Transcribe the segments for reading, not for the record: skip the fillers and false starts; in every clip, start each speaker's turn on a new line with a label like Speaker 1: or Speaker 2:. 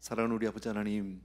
Speaker 1: 사랑하는 우리 아버지 하나님,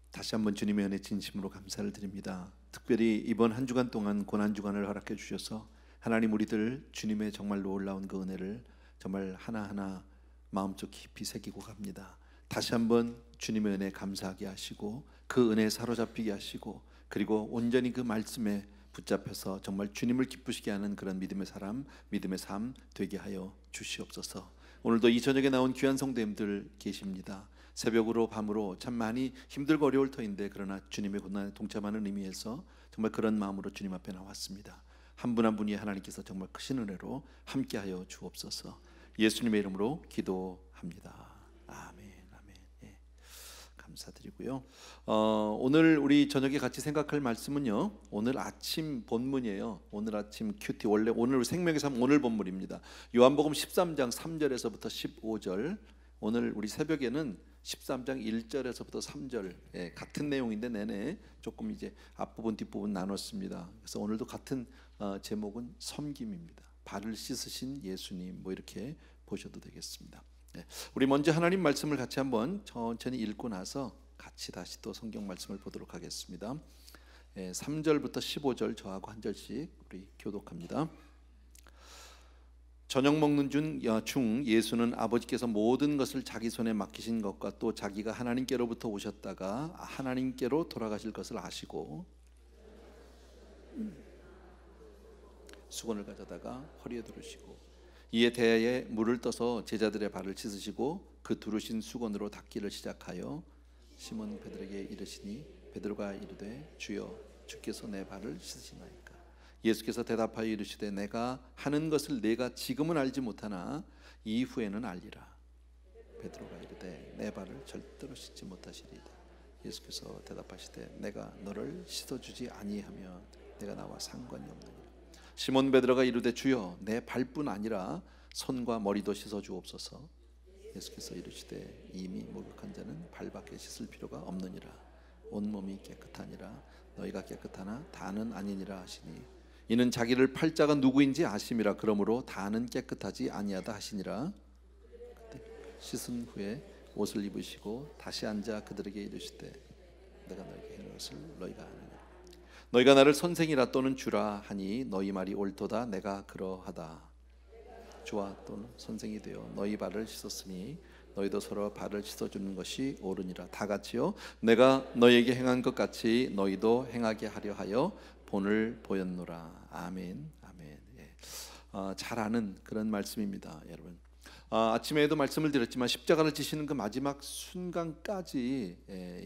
Speaker 1: 다시 한번 주님의 은혜 진심으로 감사를 드립니다. 특별히 이번 한 주간 동안 고난주간을 허락해 주셔서 하나님, 우리들 주님의 정말 놀라운 그 은혜를 정말 하나하나 마음속 깊이 새기고 갑니다. 다시 한번 주님의 은혜 감사하게 하시고 그 은혜에 사로잡히게 하시고, 그리고 온전히 그 말씀에 붙잡혀서 정말 주님을 기쁘시게 하는 그런 믿음의 사람, 믿음의 삶 되게 하여 주시옵소서. 오늘도 이 저녁에 나온 귀한 성도님들 계십니다. 새벽으로 밤으로 참 많이 힘들고 어려울 터인데, 그러나 주님의 고난에 동참하는 의미에서 정말 그런 마음으로 주님 앞에 나왔습니다. 한 분 한 분이 하나님께서 정말 크신 은혜로 함께하여 주옵소서. 예수님의 이름으로 기도합니다. 아멘. 아멘. 예, 감사드리고요. 오늘 우리 저녁에 같이 생각할 말씀은요, 오늘 아침 본문이에요. 오늘 아침 큐티, 원래 오늘 생명의 삶 오늘 본문입니다. 요한복음 13장 3절에서부터 15절. 오늘 우리 새벽에는 13장 1절에서부터 3절, 같은 내용인데 내내 조금 이제 앞부분 뒷부분 나눴습니다. 그래서 오늘도 같은 제목은 섬김입니다. 발을 씻으신 예수님, 뭐 이렇게 보셔도 되겠습니다. 우리 먼저 하나님 말씀을 같이 한번 천천히 읽고 나서 같이 다시 또 성경 말씀을 보도록 하겠습니다. 3절부터 15절 저하고 한 절씩 우리 교독합니다. 저녁 먹는 중 예수는 아버지께서 모든 것을 자기 손에 맡기신 것과 또 자기가 하나님께로부터 오셨다가 하나님께로 돌아가실 것을 아시고 수건을 가져다가 허리에 두르시고 이에 대야에 물을 떠서 제자들의 발을 씻으시고 그 두르신 수건으로 닦기를 시작하여 시몬 베드로에게 이르시니 베드로가 이르되 주여, 주께서 내 발을 씻으시나이까? 예수께서 대답하여 이르시되 내가 하는 것을 내가 지금은 알지 못하나 이후에는 알리라. 베드로가 이르되 내 발을 절대로 씻지 못하시리이다. 예수께서 대답하시되 내가 너를 씻어주지 아니하면 내가 나와 상관이 없느니라. 시몬 베드로가 이르되 주여, 내 발뿐 아니라 손과 머리도 씻어주옵소서. 예수께서 이르시되 이미 목욕한 자는 발밖에 씻을 필요가 없느니라. 온몸이 깨끗하니라. 너희가 깨끗하나 다는 아니니라 하시니, 이는 자기를 팔자가 누구인지 아심이라. 그러므로 다는 깨끗하지 아니하다 하시니라. 그때 씻은 후에 옷을 입으시고 다시 앉아 그들에게 이르시되 내가 너희에게 하는 것을 너희가 아느냐? 너희가 나를 선생이라 또는 주라 하니 너희 말이 옳도다. 내가 그러하다. 주와 또는 선생이 되어 너희 발을 씻었으니 너희도 서로 발을 씻어주는 것이 옳으니라. 다 같이요. 내가 너희에게 행한 것 같이 너희도 행하게 하려 하여 본을 보였노라. 아멘. 아멘. 잘 아는 그런 말씀입니다, 여러분. 아침에도 말씀을 드렸지만 십자가를 지시는 그 마지막 순간까지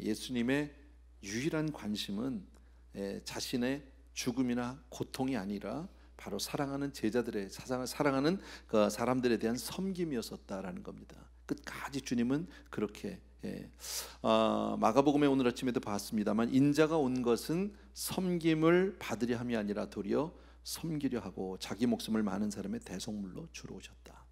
Speaker 1: 예수님의 유일한 관심은 자신의 죽음이나 고통이 아니라 바로 사랑하는 제자들의, 사랑하는 그 사람들에 대한 섬김이었었다라는 겁니다. 끝까지 주님은 그렇게 마가복음에 오늘 아침에도 봤습니다만, 인자가 온 것은 섬김을 받으려 함이 아니라 도리어 섬기려 하고 자기 목숨을 많은 사람의 대속물로 주러 오셨다.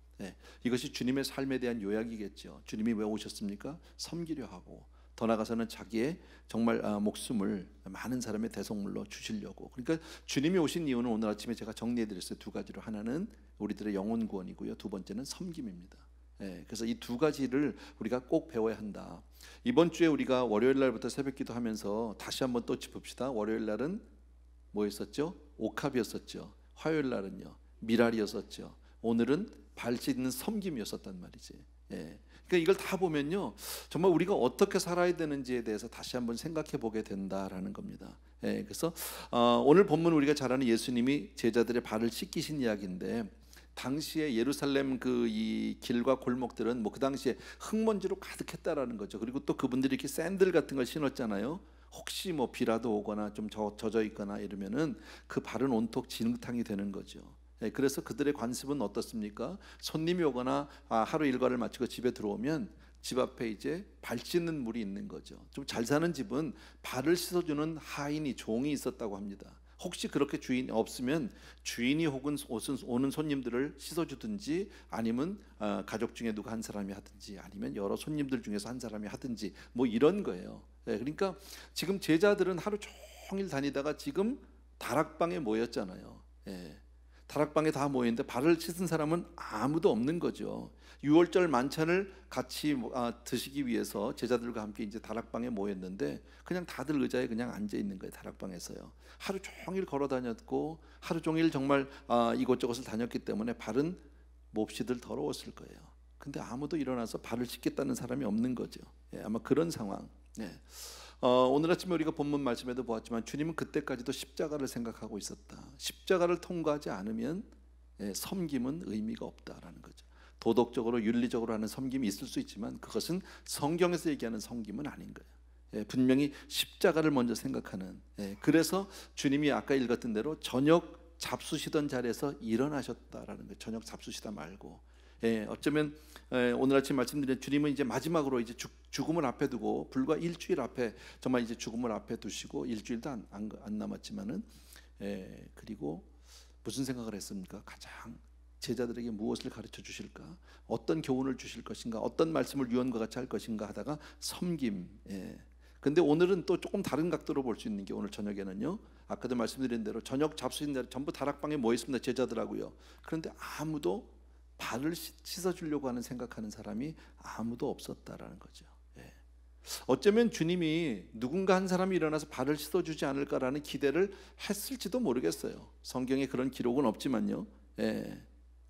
Speaker 1: 이것이 주님의 삶에 대한 요약이겠죠. 주님이 왜 오셨습니까? 섬기려 하고, 더 나아가서는 자기의 정말 목숨을 많은 사람의 대속물로 주시려고. 그러니까 주님이 오신 이유는 오늘 아침에 제가 정리해드렸어요. 두 가지로. 하나는 우리들의 영혼 구원이고요, 두 번째는 섬김입니다. 그래서 이 두 가지를 우리가 꼭 배워야 한다. 이번 주에 우리가 월요일 날부터 새벽기도 하면서 다시 한번 또 짚읍시다. 월요일 날은 뭐였었죠? 옥합이었었죠. 화요일 날은요, 미랄이었었죠. 오늘은 발 씻는 섬김이었었단 말이지. 그러니까 이걸 다 보면요, 정말 우리가 어떻게 살아야 되는지에 대해서 다시 한번 생각해 보게 된다라는 겁니다. 그래서 오늘 본문 우리가 잘 아는 예수님이 제자들의 발을 씻기신 이야기인데, 당시에 예루살렘 그 이 길과 골목들은 뭐 그 당시에 흙먼지로 가득했다라는 거죠. 그리고 또 그분들이 이렇게 샌들 같은 걸 신었잖아요. 혹시 뭐 비라도 오거나 좀 젖어 있거나 이러면은 그 발은 온통 진흙탕이 되는 거죠. 그래서 그들의 관습은 어떻습니까? 손님이 오거나 하루 일과를 마치고 집에 들어오면 집 앞에 이제 발 씻는 물이 있는 거죠. 좀 잘 사는 집은 발을 씻어주는 하인이, 종이 있었다고 합니다. 혹시 그렇게 주인이 없으면 주인이 혹은 오는 손님들을 씻어주든지, 아니면 가족 중에 누가 한 사람이 하든지, 아니면 여러 손님들 중에서 한 사람이 하든지, 뭐 이런 거예요. 그러니까 지금 제자들은 하루 종일 다니다가 지금 다락방에 모였잖아요. 다락방에 다 모였는데 발을 씻은 사람은 아무도 없는 거죠. 유월절 만찬을 같이 드시기 위해서 제자들과 함께 이제 다락방에 모였는데 그냥 다들 의자에 그냥 앉아 있는 거예요. 다락방에서요. 하루 종일 걸어 다녔고 하루 종일 정말 이곳저곳을 다녔기 때문에 발은 몹시들 더러웠을 거예요. 근데 아무도 일어나서 발을 씻겠다는 사람이 없는 거죠. 아마 그런 상황. 오늘 아침에 우리가 본문 말씀에도 보았지만 주님은 그때까지도 십자가를 생각하고 있었다. 십자가를 통과하지 않으면 섬김은 의미가 없다라는 거죠. 도덕적으로 윤리적으로 하는 섬김이 있을 수 있지만 그것은 성경에서 얘기하는 섬김은 아닌 거예요. 분명히 십자가를 먼저 생각하는. 그래서 주님이 아까 읽었던 대로 저녁 잡수시던 자리에서 일어나셨다라는 거예요. 저녁 잡수시다 말고. 어쩌면 오늘 아침 말씀드린 주님은 이제 마지막으로 이제 죽음을 앞에 두고 불과 일주일 앞에 정말 이제 죽음을 앞에 두시고 일주일도 안 남았지만은 그리고 무슨 생각을 했습니까? 가장 제자들에게 무엇을 가르쳐 주실까? 어떤 교훈을 주실 것인가? 어떤 말씀을 유언과 같이 할 것인가 하다가 섬김. 근데 오늘은 또 조금 다른 각도로 볼 수 있는 게 오늘 저녁에는요. 아까도 말씀드린 대로 저녁 잡수신 날 전부 다락방에 모여 있습니다. 제자들하고요. 그런데 아무도 발을 씻어주려고 생각하는 사람이 아무도 없었다라는 거죠. 어쩌면 주님이 누군가 한 사람이 일어나서 발을 씻어주지 않을까라는 기대를 했을지도 모르겠어요. 성경에 그런 기록은 없지만요.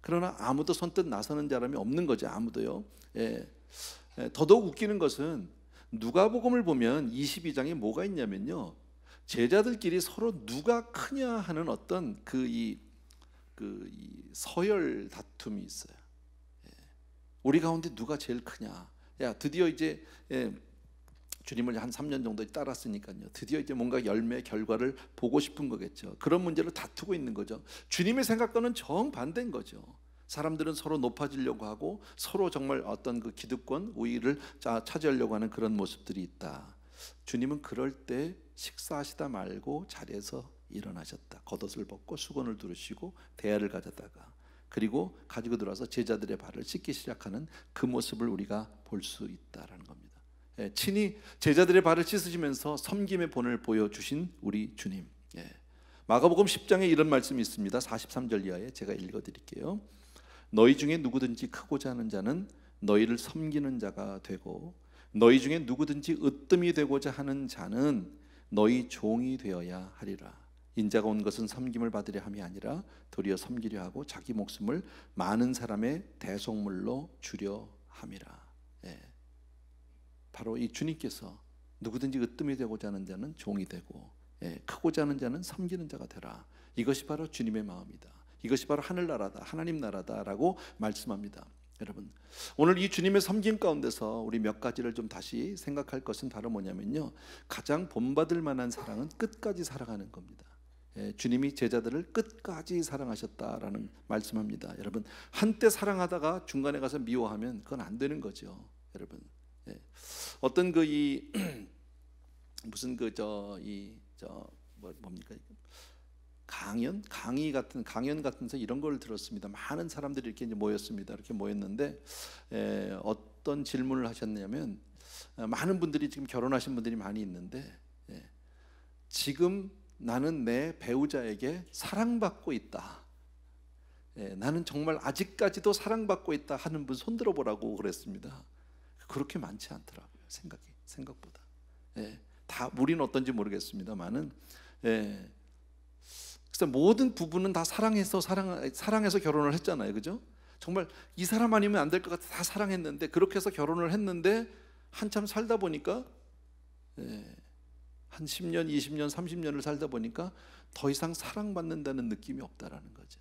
Speaker 1: 그러나 아무도 선뜻 나서는 사람이 없는 거죠. 아무도요. 더더욱 웃기는 것은 누가복음을 보면 22장에 뭐가 있냐면요. 제자들끼리 서로 누가 크냐 하는 어떤 이 서열 다툼이 있어요. 우리 가운데 누가 제일 크냐? 드디어 이제 주님을 한 3년 정도 따랐으니까요. 드디어 이제 뭔가 열매 결과를 보고 싶은 거겠죠. 그런 문제를 다투고 있는 거죠. 주님의 생각과는 정반대인 거죠. 사람들은 서로 높아지려고 하고 서로 정말 어떤 그 기득권, 우위를 차지하려고 하는 그런 모습들이 있다. 주님은 그럴 때 식사하시다 말고 자리에서 일어나셨다. 겉옷을 벗고 수건을 두르시고 대야를 가져다가 그리고 가지고 들어와서 제자들의 발을 씻기 시작하는 그 모습을 우리가 볼 수 있다라는 겁니다. 친히 제자들의 발을 씻으시면서 섬김의 본을 보여주신 우리 주님. 마가복음 10장에 이런 말씀이 있습니다. 43절 이하에 제가 읽어드릴게요. 너희 중에 누구든지 크고자 하는 자는 너희를 섬기는 자가 되고 너희 중에 누구든지 으뜸이 되고자 하는 자는 너희 종이 되어야 하리라. 인자가 온 것은 섬김을 받으려 함이 아니라 도리어 섬기려 하고 자기 목숨을 많은 사람의 대속물로 주려 함이라. 바로 이 주님께서 누구든지 으뜸이 되고자 하는 자는 종이 되고 크고자 하는 자는 섬기는 자가 되라. 이것이 바로 주님의 마음이다. 이것이 바로 하늘나라다, 하나님 나라다라고 말씀합니다. 여러분, 오늘 이 주님의 섬김 가운데서 우리 몇 가지를 좀 다시 생각할 것은 바로 뭐냐면요, 가장 본받을 만한 사랑은 끝까지 사랑하는 겁니다. 주님이 제자들을 끝까지 사랑하셨다라는 말씀합니다. 여러분, 한때 사랑하다가 중간에 가서 미워하면 그건 안 되는 거죠. 여러분, 어떤 무슨 뭡니까? 강의 같은 강연 같은서 이런 걸 들었습니다. 많은 사람들이 이렇게 이제 모였습니다. 이렇게 모였는데 어떤 질문을 하셨냐면, 많은 분들이 지금 결혼하신 분들이 많이 있는데 지금 나는 내 배우자에게 사랑받고 있다. 나는 정말 아직까지도 사랑받고 있다 하는 분 손 들어보라고 그랬습니다. 그렇게 많지 않더라고요. 생각보다. 다 우리는 어떤지 모르겠습니다만은. 그래서 모든 부부는 다 사랑해서 결혼을 했잖아요, 그죠? 정말 이 사람 아니면 안 될 것 같아 다 사랑했는데 그렇게 해서 결혼을 했는데 한참 살다 보니까 한 10년, 20년, 30년을 살다 보니까 더 이상 사랑받는다는 느낌이 없다라는 거죠.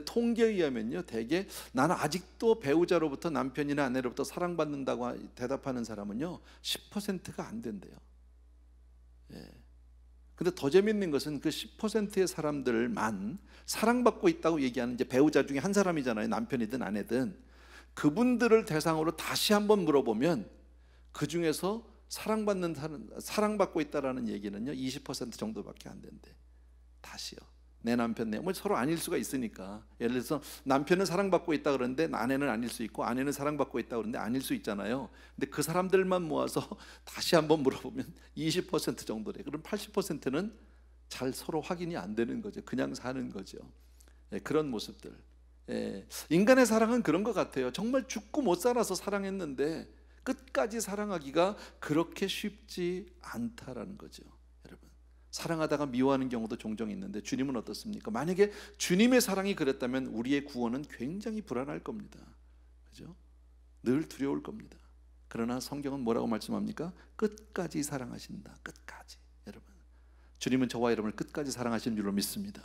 Speaker 1: 통계에 의하면요, 대개 나는 아직도 배우자로부터 남편이나 아내로부터 사랑받는다고 대답하는 사람은요 10%가 안 된대요. 근데 더 재밌는 것은 그 10%의 사람들만 사랑받고 있다고 얘기하는 이제 배우자 중에 한 사람이잖아요. 남편이든 아내든. 그분들을 대상으로 다시 한번 물어보면 그 중에서 사랑받고 있다라는 얘기는요 20% 정도밖에 안 된대. 다시요. 내 남편, 뭐 서로 아닐 수가 있으니까. 예를 들어서 남편은 사랑받고 있다 그러는데 아내는 아닐 수 있고, 아내는 사랑받고 있다 그러는데 아닐 수 있잖아요. 근데 그 사람들만 모아서 다시 한번 물어보면 20% 정도래. 그럼 80%는 잘 서로 확인이 안 되는 거죠. 그냥 사는 거죠. 그런 모습들. 인간의 사랑은 그런 것 같아요. 정말 죽고 못 살아서 사랑했는데 끝까지 사랑하기가 그렇게 쉽지 않다라는 거죠. 여러분, 사랑하다가 미워하는 경우도 종종 있는데 주님은 어떻습니까? 만약에 주님의 사랑이 그랬다면 우리의 구원은 굉장히 불안할 겁니다. 그죠? 늘 두려울 겁니다. 그러나 성경은 뭐라고 말씀합니까? 끝까지 사랑하신다. 끝까지. 여러분, 주님은 저와 여러분을 끝까지 사랑하시는 줄로 믿습니다.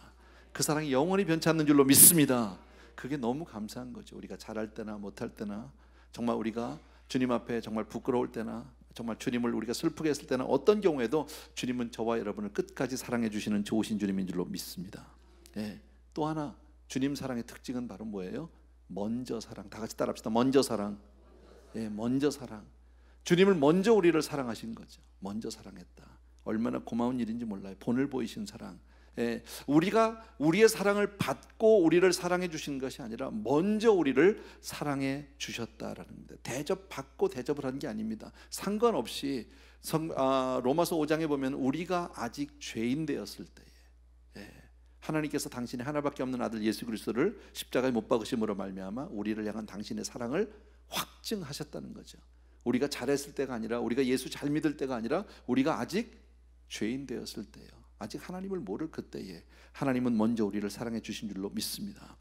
Speaker 1: 그 사랑이 영원히 변치 않는 줄로 믿습니다. 그게 너무 감사한 거죠. 우리가 잘할 때나 못할 때나, 정말 우리가 주님 앞에 정말 부끄러울 때나, 정말 주님을 우리가 슬프게 했을 때나, 어떤 경우에도 주님은 저와 여러분을 끝까지 사랑해 주시는 좋으신 주님인 줄로 믿습니다. 또 하나, 주님 사랑의 특징은 바로 뭐예요? 먼저 사랑. 다 같이 따라합시다. 먼저 사랑. 먼저 사랑. 주님을 먼저 우리를 사랑하신 거죠. 먼저 사랑했다. 얼마나 고마운 일인지 몰라요. 본을 보이신 사랑. 우리가 우리의 사랑을 받고 우리를 사랑해 주신 것이 아니라 먼저 우리를 사랑해 주셨다라는 겁니다. 대접받고 대접을 한 게 아닙니다. 상관없이 로마서 5장에 보면 우리가 아직 죄인 되었을 때에 하나님께서 당신의 하나밖에 없는 아들 예수 그리스도를 십자가에 못 박으심으로 말미암아 우리를 향한 당신의 사랑을 확증하셨다는 거죠. 우리가 잘했을 때가 아니라, 우리가 예수 잘 믿을 때가 아니라, 우리가 아직 죄인 되었을 때예요. 아직 하나님을 모를 그때에 하나님은 먼저 우리를 사랑해 주신 줄로 믿습니다.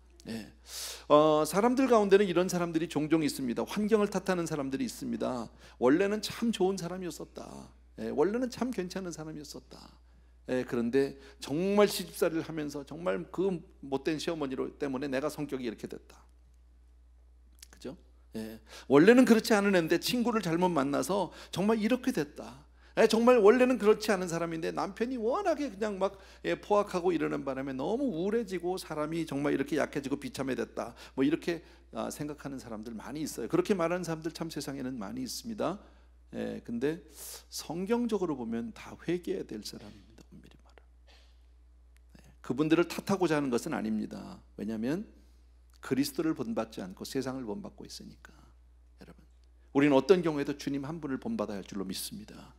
Speaker 1: 사람들 가운데는 이런 사람들이 종종 있습니다. 환경을 탓하는 사람들이 있습니다. 원래는 참 좋은 사람이었었다. 원래는 참 괜찮은 사람이었었다. 그런데 정말 시집살이를 하면서 정말 그 못된 시어머니 때문에 내가 성격이 이렇게 됐다. 그죠? 원래는 그렇지 않은 애인데 친구를 잘못 만나서 정말 이렇게 됐다. 정말 원래는 그렇지 않은 사람인데 남편이 워낙에 그냥 막 포악하고 이러는 바람에 너무 우울해지고 사람이 정말 이렇게 약해지고 비참해졌다. 뭐 이렇게 생각하는 사람들 많이 있어요. 그렇게 말하는 사람들 참 세상에는 많이 있습니다. 근데 성경적으로 보면 다 회개해야 될 사람입니다. 엄밀히 말하면. 그분들을 탓하고자 하는 것은 아닙니다. 왜냐하면 그리스도를 본받지 않고 세상을 본받고 있으니까. 여러분, 우리는 어떤 경우에도 주님 한 분을 본받아야 할 줄로 믿습니다.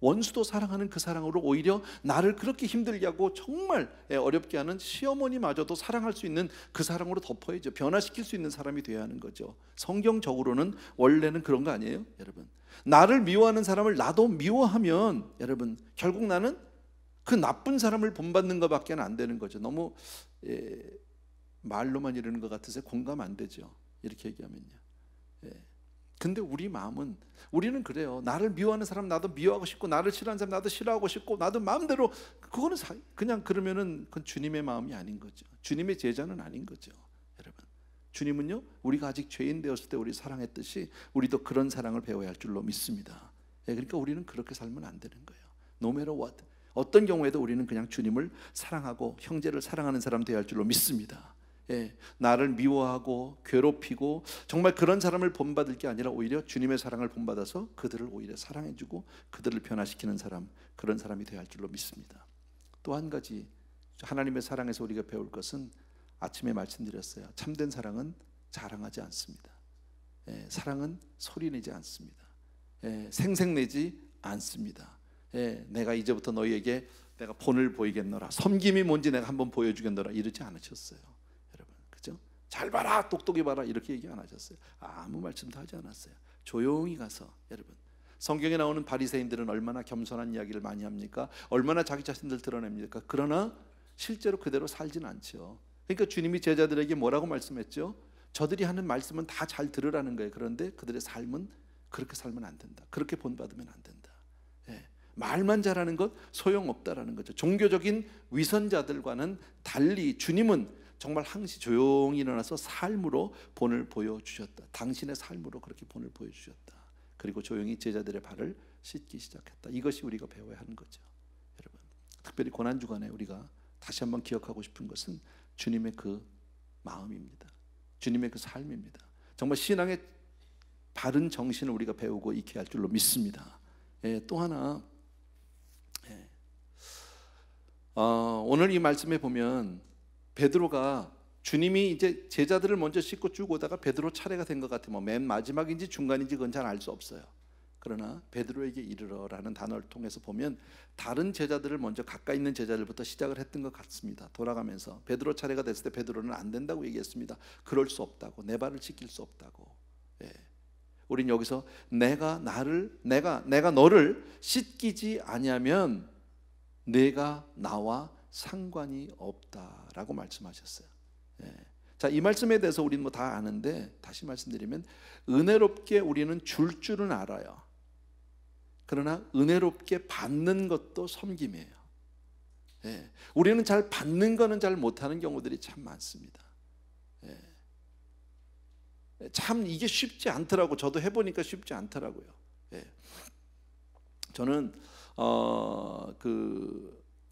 Speaker 1: 원수도 사랑하는 그 사랑으로 오히려 나를 그렇게 힘들게 하고 정말 어렵게 하는 시어머니마저도 사랑할 수 있는 그 사랑으로 덮어야죠. 변화시킬 수 있는 사람이 되어야 하는 거죠. 성경적으로는 원래는 그런 거 아니에요? 여러분, 나를 미워하는 사람을 나도 미워하면 여러분 결국 나는 그 나쁜 사람을 본받는 것밖에 안 되는 거죠. 너무 말로만 이러는 것 같아서 공감 안 되죠. 이렇게 얘기하면요. 근데 우리 마음은, 우리는 그래요. 나를 미워하는 사람 나도 미워하고 싶고, 나를 싫어하는 사람 나도 싫어하고 싶고, 나도 마음대로, 그거는 그냥 그러면은 그건 주님의 마음이 아닌 거죠. 주님의 제자는 아닌 거죠. 여러분, 주님은요, 우리가 아직 죄인 되었을 때 우리 사랑했듯이 우리도 그런 사랑을 배워야 할 줄로 믿습니다. 그러니까 우리는 그렇게 살면 안 되는 거예요. No matter what, 어떤 경우에도 우리는 그냥 주님을 사랑하고 형제를 사랑하는 사람 되어야 할 줄로 믿습니다. 나를 미워하고 괴롭히고 정말 그런 사람을 본받을 게 아니라 오히려 주님의 사랑을 본받아서 그들을 오히려 사랑해주고 그들을 변화시키는 사람, 그런 사람이 되어야 할 줄로 믿습니다. 또 한 가지 하나님의 사랑에서 우리가 배울 것은, 아침에 말씀드렸어요. 참된 사랑은 자랑하지 않습니다. 사랑은 소리내지 않습니다. 생색내지 않습니다. 내가 이제부터 너희에게 내가 본을 보이겠노라, 섬김이 뭔지 내가 한번 보여주겠노라, 이러지 않으셨어요. 잘 봐라, 똑똑히 봐라, 이렇게 얘기 안 하셨어요. 아무 말씀도 하지 않았어요. 조용히 가서, 여러분, 성경에 나오는 바리새인들은 얼마나 겸손한 이야기를 많이 합니까? 얼마나 자기 자신들 드러냅니까? 그러나 실제로 그대로 살진 않죠. 그러니까 주님이 제자들에게 뭐라고 말씀했죠? 저들이 하는 말씀은 다 잘 들으라는 거예요. 그런데 그들의 삶은 그렇게 살면 안 된다. 그렇게 본받으면 안 된다. 말만 잘하는 것 소용없다라는 거죠. 종교적인 위선자들과는 달리 주님은 정말 항시 조용히 일어나서 삶으로 본을 보여주셨다. 당신의 삶으로 그렇게 본을 보여주셨다. 그리고 조용히 제자들의 발을 씻기 시작했다. 이것이 우리가 배워야 하는 거죠. 여러분, 특별히 고난주간에 우리가 다시 한번 기억하고 싶은 것은 주님의 그 마음입니다. 주님의 그 삶입니다. 정말 신앙의 바른 정신을 우리가 배우고 익혀야 할 줄로 믿습니다. 또 하나, 오늘 이 말씀에 보면 베드로가, 주님이 이제 제자들을 먼저 씻고 쭉 오다가 베드로 차례가 된 것 같아요. 맨 마지막인지 중간인지 그건 잘 알 수 없어요. 그러나 베드로에게 이르러라는 단어를 통해서 보면 다른 제자들을 먼저 가까이 있는 제자들부터 시작을 했던 것 같습니다. 돌아가면서 베드로 차례가 됐을 때 베드로는 안 된다고 얘기했습니다. 그럴 수 없다고, 내 발을 씻길 수 없다고. 예. 우린 여기서 내가 너를 씻기지 아니하면 내가 나와 상관이 없다라고 말씀하셨어요. 예. 자, 이 말씀에 대해서 우리는 뭐 다 아는데 다시 말씀드리면 은혜롭게 우리는 줄 줄은 알아요. 그러나 은혜롭게 받는 것도 섬김이에요. 예. 우리는 잘 받는 거는 잘 못하는 경우들이 참 많습니다. 예. 참 이게 쉽지 않더라고. 저도 해보니까 쉽지 않더라고요. 예. 저는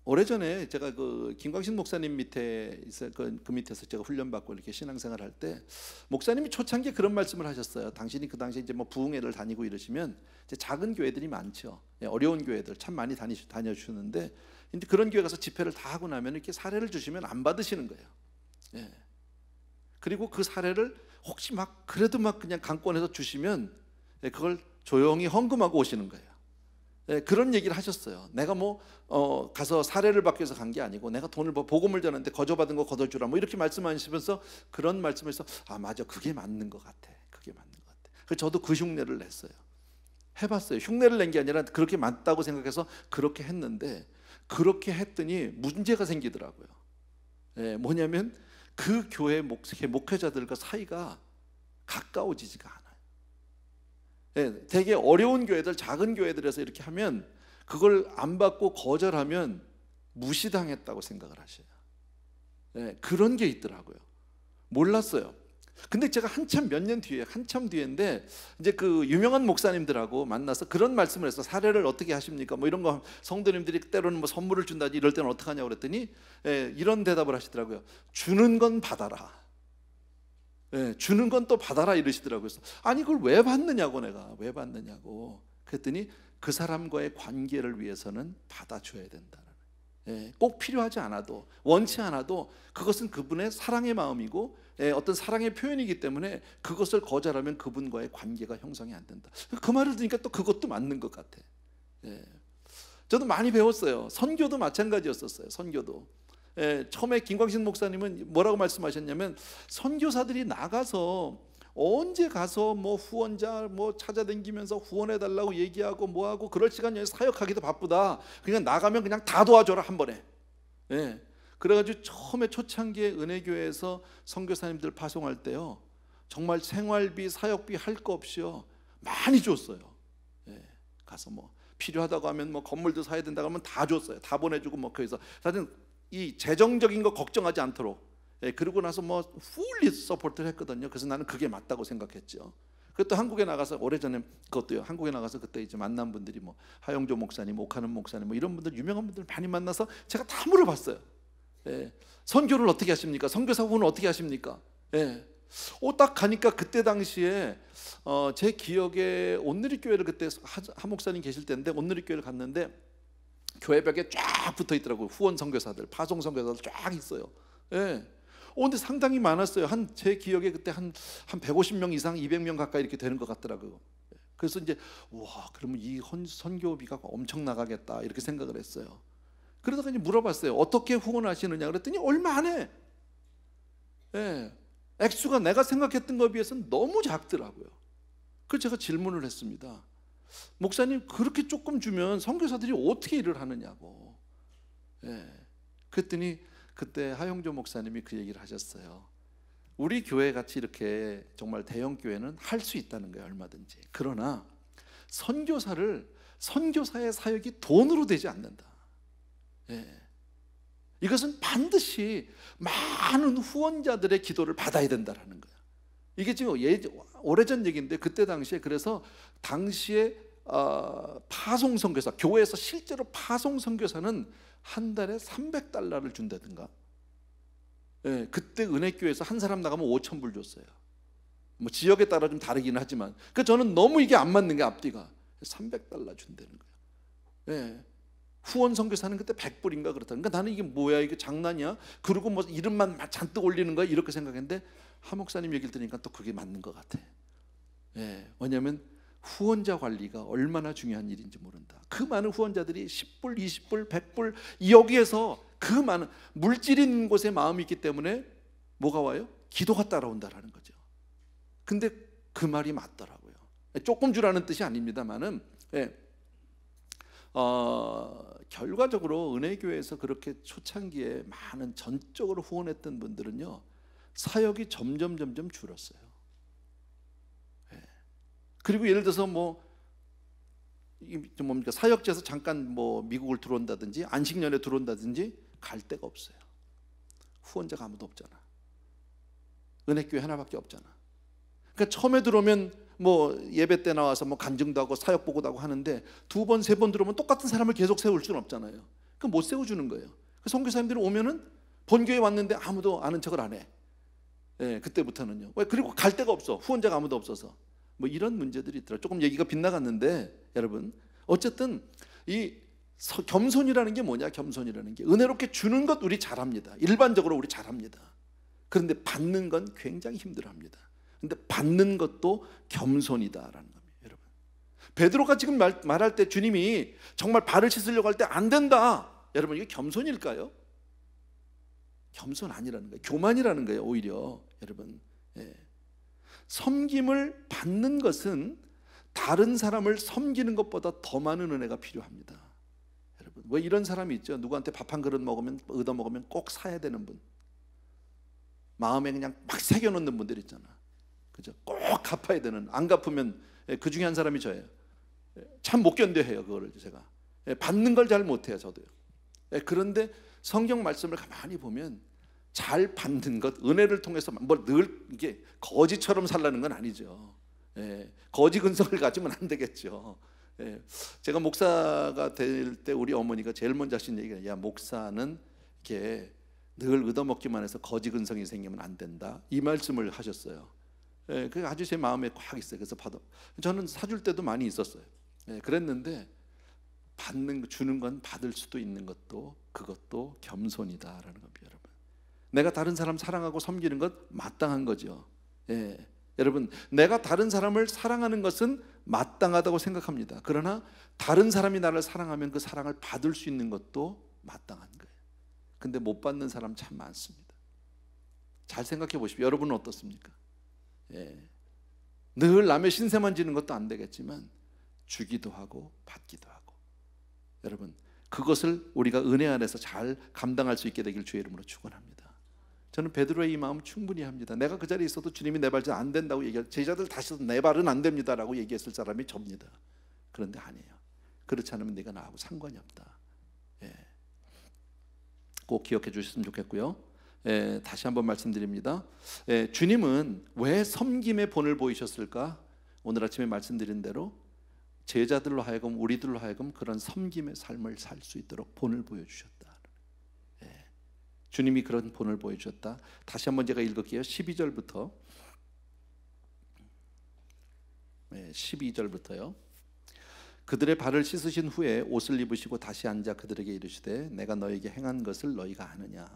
Speaker 1: 오래전에 제가 그 김광신 목사님 밑에 그 밑에서 제가 훈련받고 이렇게 신앙생활 할 때 목사님이 초창기에 그런 말씀을 하셨어요. 당신이 그 당시에 이제 뭐 부흥회를 다니고 이러시면 이제 작은 교회들이 많죠. 어려운 교회들 참 많이 다녀주시는데 이제 그런 교회 가서 집회를 다 하고 나면 이렇게 사례를 주시면 안 받으시는 거예요. 예. 그리고 그 사례를 혹시 막 그래도 막 그냥 강권해서 주시면 그걸 조용히 헌금하고 오시는 거예요. 네, 그런 얘기를 하셨어요. 내가 뭐 가서 사례를 받기 위해서 간 게 아니고 내가 돈을 복음을 전하는데 거저받은 거 걷어주라 뭐 이렇게 말씀하시면서 그런 말씀에서 아 맞아, 그게 맞는 것 같아. 그게 맞는 것 같아. 그래서 저도 그 흉내를 냈어요. 해봤어요. 흉내를 낸 게 아니라 그렇게 맞다고 생각해서 그렇게 했는데 그렇게 했더니 문제가 생기더라고요. 네, 뭐냐면 그 교회 목회자들과 사이가 가까워지지가 않아요. 네, 되게 어려운 교회들, 작은 교회들에서 이렇게 하면 그걸 안 받고 거절하면 무시당했다고 생각을 하셔요. 네, 그런 게 있더라고요. 몰랐어요. 근데 제가 한참 뒤인데 이제 그 유명한 목사님들하고 만나서 그런 말씀을 해서 사례를 어떻게 하십니까? 뭐 이런 거 성도님들이 때로는 뭐 선물을 준다지 이럴 때는 어떻게 하냐고 그랬더니 이런 대답을 하시더라고요. 주는 건 받아라. 주는 건 또 받아라 이러시더라고요. 그래서 아니 그걸 왜 받느냐고, 내가 왜 받느냐고. 그랬더니 그 사람과의 관계를 위해서는 받아줘야 된다. 꼭 필요하지 않아도, 원치 않아도 그것은 그분의 사랑의 마음이고 어떤 사랑의 표현이기 때문에 그것을 거절하면 그분과의 관계가 형성이 안 된다. 그 말을 들으니까 또 그것도 맞는 것 같아. 저도 많이 배웠어요. 선교도 마찬가지였었어요. 선교도 처음에 김광신 목사님은 뭐라고 말씀하셨냐면 선교사들이 나가서 언제 가서 뭐 후원자 뭐 찾아다니면서 후원해달라고 얘기하고 뭐하고 그럴 시간이 사역하기도 바쁘다. 그냥 나가면 그냥 다 도와줘라 한 번에. 그래가지고 처음에 초창기에 은혜교회에서 선교사님들 파송할 때요 정말 생활비 사역비 할 거 없이요 많이 줬어요. 가서 뭐 필요하다고 하면 뭐 건물도 사야 된다고 하면 다 줬어요. 다 보내주고 뭐 그래서 사실 이 재정적인 거 걱정하지 않도록 그러고 나서 뭐 풀리 서포트를 했거든요. 그래서 나는 그게 맞다고 생각했죠. 그것도 한국에 나가서 오래전에 그것도요. 한국에 나가서 그때 이제 만난 분들이 뭐 하영조 목사님, 오카는 목사님 뭐 이런 분들 유명한 분들 많이 만나서 제가 다 물어봤어요. 선교를 어떻게 하십니까? 선교사 후원을 어떻게 하십니까? 딱 가니까 그때 당시에 제 기억에 온누리교회를 그때 한 목사님 계실 때인데 온누리교회를 갔는데 교회 벽에 쫙 붙어 있더라고요. 후원 선교사들, 파송 선교사들 쫙 있어요. 근데 상당히 많았어요. 제 기억에 그때 한 150명 이상, 200명 가까이 이렇게 되는 것 같더라고요. 그래서 이제 와, 그러면 이 선교비가 엄청 나가겠다 이렇게 생각을 했어요. 그러다가 이제 물어봤어요. 어떻게 후원하시느냐 그랬더니 얼마 안 해. 액수가 내가 생각했던 것에 비해서는 너무 작더라고요. 그래서 제가 질문을 했습니다. 목사님, 그렇게 조금 주면 선교사들이 어떻게 일을 하느냐고. 그랬더니 그때 하영조 목사님이 그 얘기를 하셨어요. 우리 교회 같이 이렇게 정말 대형 교회는 할 수 있다는 거예요, 얼마든지. 그러나 선교사의 사역이 돈으로 되지 않는다. 이것은 반드시 많은 후원자들의 기도를 받아야 된다는 거예요. 이게 지금 오래전 얘기인데 그때 당시에 그래서 당시에 파송 선교사, 교회에서 실제로 파송 선교사는 한 달에 $300를 준다든가. 그때 은혜교회에서 한 사람 나가면 5,000불 줬어요. 뭐 지역에 따라 좀 다르긴 하지만 저는 너무 이게 안 맞는 게 앞뒤가. $300 준다는 거예요. 후원 선교사는 그때 100불인가 그렇다는 거야. 나는 이게 뭐야, 이게 장난이야? 그리고 뭐 이름만 잔뜩 올리는 거야 이렇게 생각했는데 하 목사님 얘기를 들으니까 또 그게 맞는 것 같아. 왜냐하면 후원자 관리가 얼마나 중요한 일인지 모른다. 그 많은 후원자들이 10불, 20불, 100불 여기에서 그 많은 물질이 있는 곳에 마음이 있기 때문에 뭐가 와요? 기도가 따라온다라는 거죠. 근데 그 말이 맞더라고요. 조금 주라는 뜻이 아닙니다만은 결과적으로 은혜교회에서 그렇게 초창기에 많은 전적으로 후원했던 분들은요, 사역이 점점 줄었어요. 그리고 예를 들어서 뭡니까, 사역지에서 잠깐 미국을 들어온다든지 안식년에 들어온다든지 갈 데가 없어요. 후원자가 아무도 없잖아. 은혜교회 하나밖에 없잖아. 그러니까 처음에 들어오면 예배 때 나와서 간증도 하고 사역 보고도 하고 하는데 두 번, 세 번 들어오면 똑같은 사람을 계속 세울 수는 없잖아요. 그럼 못 세워주는 거예요. 선교사님들이 오면은 본교회 왔는데 아무도 아는 척을 안 해. 그때부터는요. 왜? 그리고 갈 데가 없어. 후원자가 아무도 없어서. 이런 문제들이 있더라고요. 조금 얘기가 빗나갔는데 여러분, 어쨌든 이 겸손이라는 게 뭐냐? 겸손이라는 게 은혜롭게 주는 것 우리 잘합니다. 일반적으로 우리 잘합니다. 그런데 받는 건 굉장히 힘들어합니다. 근데 받는 것도 겸손이다라는 겁니다. 여러분, 베드로가 지금 말할 때 주님이 정말 발을 씻으려고 할 때 안 된다. 여러분, 이게 겸손일까요? 겸손 아니라는 거예요. 교만이라는 거예요. 오히려 여러분, 섬김을 받는 것은 다른 사람을 섬기는 것보다 더 많은 은혜가 필요합니다. 여러분, 왜 이런 사람이 있죠? 누구한테 밥 한 그릇 얻어 먹으면 꼭 사야 되는 분, 마음에 그냥 막 새겨놓는 분들 있잖아. 그죠? 꼭 갚아야 되는, 안 갚으면, 그 중에 한 사람이 저예요. 참 못 견뎌해요. 그거를 제가 받는 걸 잘 못해요. 저도요. 그런데 성경 말씀을 가만히 보면 잘 받는 것, 은혜를 통해서 늘 이게 거지처럼 살라는 건 아니죠. 거지 근성을 가지면 안 되겠죠. 제가 목사가 될 때 우리 어머니가 제일 먼저 하신 얘기가, 야, 목사는 이렇게 늘 얻어먹기만 해서 거지 근성이 생기면 안 된다, 이 말씀을 하셨어요. 그게 아주 제 마음에 꽉 있어요. 그래서 저는 사줄 때도 많이 있었어요. 그랬는데 주는 건 받을 수도 있는 것도, 그것도 겸손이다라는 겁니다. 여러분, 내가 다른 사람 사랑하고 섬기는 것 마땅한 거죠. 여러분, 내가 다른 사람을 사랑하는 것은 마땅하다고 생각합니다. 그러나 다른 사람이 나를 사랑하면 그 사랑을 받을 수 있는 것도 마땅한 거예요. 근데 못 받는 사람 참 많습니다. 잘 생각해 보십시오. 여러분은 어떻습니까? 늘 남의 신세만 지는 것도 안 되겠지만 주기도 하고 받기도 하고, 여러분, 그것을 우리가 은혜 안에서 잘 감당할 수 있게 되길 주의 이름으로 축원합니다. 저는 베드로의 이 마음 충분히 합니다. 내가 그 자리에 있어도 주님이 내 발 안 된다고 얘기할, 제자들 다시 내 발은 안 됩니다라고 얘기했을 사람이 접니다. 그런데 아니에요. 그렇지 않으면 네가 나하고 상관이 없다. 꼭 기억해 주셨으면 좋겠고요. 다시 한번 말씀드립니다. 주님은 왜 섬김의 본을 보이셨을까? 오늘 아침에 말씀드린 대로 제자들로 하여금, 우리들로 하여금 그런 섬김의 삶을 살 수 있도록 본을 보여주셨다. 주님이 그런 본을 보여주셨다. 다시 한번 제가 읽을게요. 12절부터요. 그들의 발을 씻으신 후에 옷을 입으시고 다시 앉아 그들에게 이르시되, 내가 너에게 행한 것을 너희가 아느냐?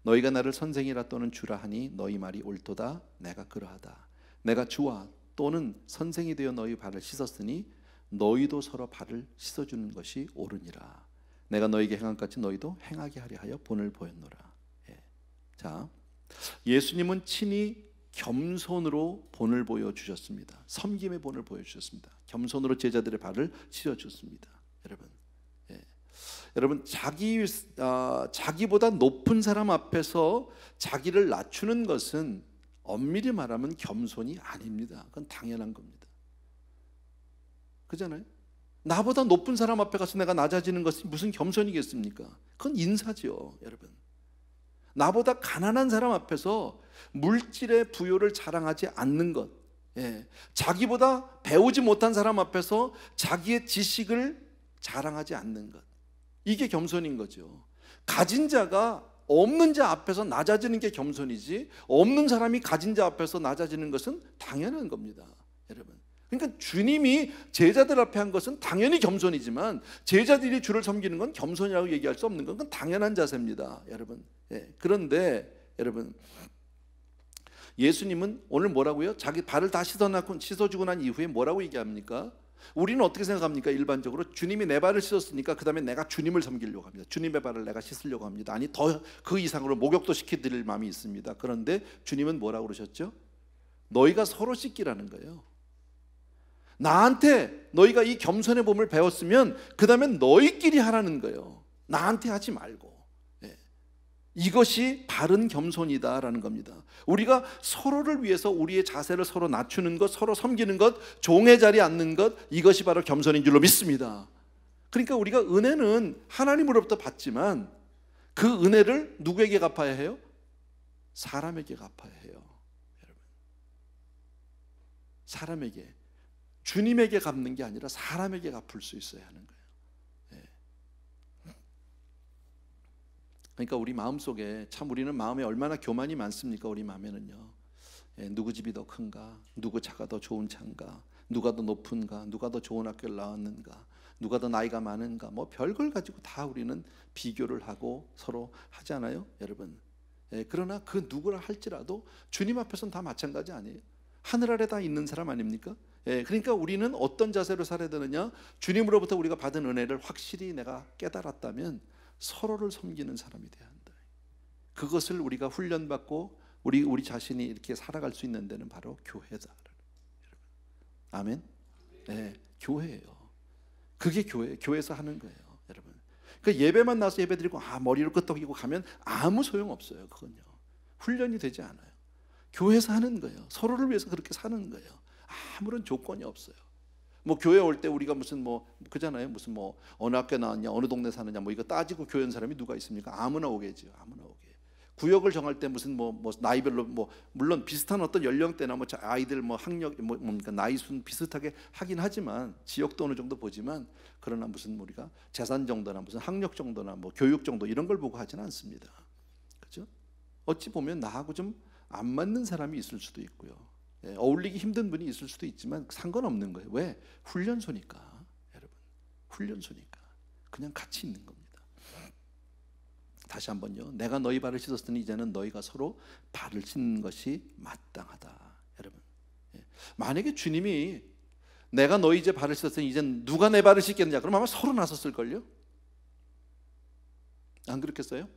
Speaker 1: 너희가 나를 선생이라 또는 주라 하니 너희 말이 옳도다. 내가 그러하다. 내가 주와 또는 선생이 되어 너희 발을 씻었으니 너희도 서로 발을 씻어주는 것이 옳으니라. 내가 너희에게 행한 것 같이 너희도 행하게 하려 하여 본을 보였노라. 자, 예수님은 친히 겸손으로 본을 보여주셨습니다. 섬김의 본을 보여주셨습니다. 겸손으로 제자들의 발을 씻어주셨습니다. 여러분, 자기보다 높은 사람 앞에서 자기를 낮추는 것은 엄밀히 말하면 겸손이 아닙니다. 그건 당연한 겁니다. 그잖아요. 나보다 높은 사람 앞에 가서 내가 낮아지는 것이 무슨 겸손이겠습니까? 그건 인사죠, 여러분. 나보다 가난한 사람 앞에서 물질의 부요를 자랑하지 않는 것, 자기보다 배우지 못한 사람 앞에서 자기의 지식을 자랑하지 않는 것, 이게 겸손인 거죠. 가진 자가 없는 자 앞에서 낮아지는 게 겸손이지, 없는 사람이 가진 자 앞에서 낮아지는 것은 당연한 겁니다, 여러분. 그러니까 주님이 제자들 앞에 한 것은 당연히 겸손이지만 제자들이 주를 섬기는 건 겸손이라고 얘기할 수 없는 건 그건 당연한 자세입니다, 여러분. 그런데 여러분, 예수님은 오늘 뭐라고요? 자기 발을 다 씻어주고 난 이후에 뭐라고 얘기합니까? 우리는 어떻게 생각합니까? 일반적으로 주님이 내 발을 씻었으니까 그 다음에 내가 주님을 섬기려고 합니다. 주님의 발을 내가 씻으려고 합니다. 아니, 더 그 이상으로 목욕도 시켜드릴 마음이 있습니다. 그런데 주님은 뭐라고 그러셨죠? 너희가 서로 씻기라는 거예요. 나한테 너희가 이 겸손의 법을 배웠으면 그 다음에 너희끼리 하라는 거예요. 나한테 하지 말고. 이것이 바른 겸손이다라는 겁니다. 우리가 서로를 위해서 우리의 자세를 서로 낮추는 것, 서로 섬기는 것, 종의 자리에 앉는 것, 이것이 바로 겸손인 줄로 믿습니다. 그러니까 우리가 은혜는 하나님으로부터 받지만 그 은혜를 누구에게 갚아야 해요? 사람에게 갚아야 해요. 여러분, 사람에게, 주님에게 갚는 게 아니라 사람에게 갚을 수 있어야 하는 거예요. 그러니까 우리 마음속에 참 우리는 마음에 얼마나 교만이 많습니까? 우리 마음에는요. 누구 집이 더 큰가? 누구 차가 더 좋은 차인가? 누가 더 높은가? 누가 더 좋은 학교를 나왔는가? 누가 더 나이가 많은가? 뭐 별걸 가지고 다 우리는 비교를 하고 서로 하잖아요, 여러분. 그러나 그 누구라 할지라도 주님 앞에서는 다 마찬가지 아니에요. 하늘 아래 다 있는 사람 아닙니까? 그러니까 우리는 어떤 자세로 살아야 되느냐? 주님으로부터 우리가 받은 은혜를 확실히 내가 깨달았다면 서로를 섬기는 사람이 돼야 한다. 그것을 우리가 훈련받고 우리 자신이 이렇게 살아갈 수 있는 데는 바로 교회다. 아멘. 네, 교회예요. 그게 교회에서 하는 거예요, 여러분. 그러니까 예배만 나서 예배드리고 머리를 끄덕이고 가면 아무 소용 없어요. 그건요. 훈련이 되지 않아요. 교회에서 하는 거예요. 서로를 위해서 그렇게 사는 거예요. 아무런 조건이 없어요. 뭐 교회 올 때 우리가 무슨 그잖아요. 무슨 어느 학교 나왔냐, 어느 동네 사느냐 이거 따지고 교회 온 사람이 누가 있습니까? 아무나 오게죠. 아무나 오게. 구역을 정할 때 무슨 나이별로 물론 비슷한 어떤 연령대나 아이들 학력 뭡니까 나이 순 비슷하게 하긴 하지만 지역도 어느 정도 보지만 그러나 무슨 우리가 재산 정도나 무슨 학력 정도나 교육 정도 이런 걸 보고 하지는 않습니다. 그렇죠? 어찌 보면 나하고 좀 안 맞는 사람이 있을 수도 있고요. 어울리기 힘든 분이 있을 수도 있지만 상관없는 거예요. 왜? 훈련소니까. 여러분, 훈련소니까 그냥 같이 있는 겁니다. 다시 한번요. 내가 너희 발을 씻었으니 이제는 너희가 서로 발을 씻는 것이 마땅하다. 여러분, 만약에 주님이 내가 너희 이제 발을 씻었으니 이제는 누가 내 발을 씻겠느냐 그럼 아마 서로 나섰을걸요? 안 그렇겠어요?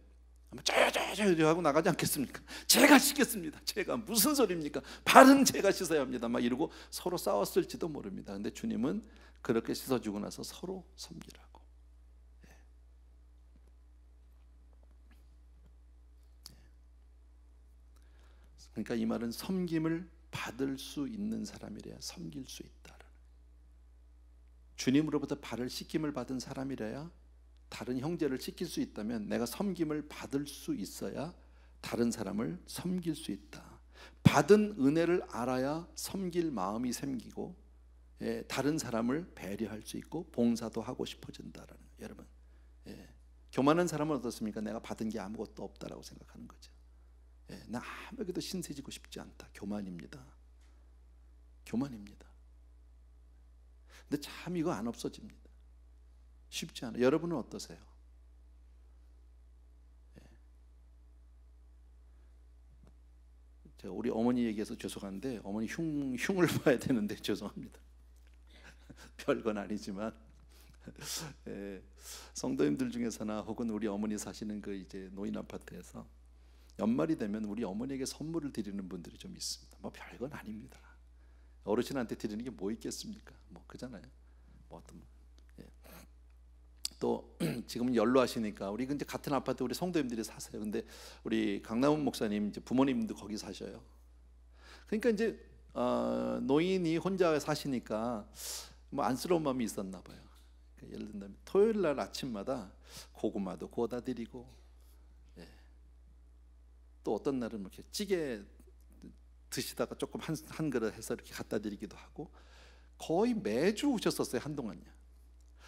Speaker 1: 아마 저저 하고 나가지 않겠습니까? 제가 씻겠습니다. 제가 무슨 소리입니까? 발은 제가 씻어야 합니다. 막 이러고 서로 싸웠을지도 모릅니다. 근데 주님은 그렇게 씻어주고 나서 서로 섬기라고. 그러니까 이 말은 섬김을 받을 수 있는 사람이래야 섬길 수 있다. 주님으로부터 발을 씻김을 받은 사람이래야 다른 형제를 씻길 수 있다면 내가 섬김을 받을 수 있어야 다른 사람을 섬길 수 있다. 받은 은혜를 알아야 섬길 마음이 생기고 다른 사람을 배려할 수 있고 봉사도 하고 싶어진다라는 거예요. 여러분, 교만한 사람은 어떻습니까? 내가 받은 게 아무것도 없다라고 생각하는 거죠. 나 아무에게도 신세지고 싶지 않다. 교만입니다. 교만입니다. 근데 참 이거 안 없어집니다. 쉽지 않아요. 여러분은 어떠세요? 제가 우리 어머니 얘기해서 죄송한데 어머니 흉을 봐야 되는데 죄송합니다. 별건 아니지만 성도님들 중에서나 혹은 우리 어머니 사시는 그 이제 노인 아파트에서 연말이 되면 우리 어머니에게 선물을 드리는 분들이 좀 있습니다. 별건 아닙니다. 어르신한테 드리는 게 뭐 있겠습니까? 그잖아요. 어떤 또 지금은 연로하시니까 우리 이제 같은 아파트 우리 성도님들이 사세요. 근데 우리 강남훈 목사님 이제 부모님도 거기 사셔요. 그러니까 이제 노인이 혼자 사시니까 안쓰러운 마음이 있었나 봐요. 그러니까 예를 들면 토요일 날 아침마다 고구마도 구워다 드리고 또 어떤 날은 이렇게 찌개 드시다가 조금 한 그릇 해서 이렇게 갖다 드리기도 하고 거의 매주 오셨었어요. 한동안요.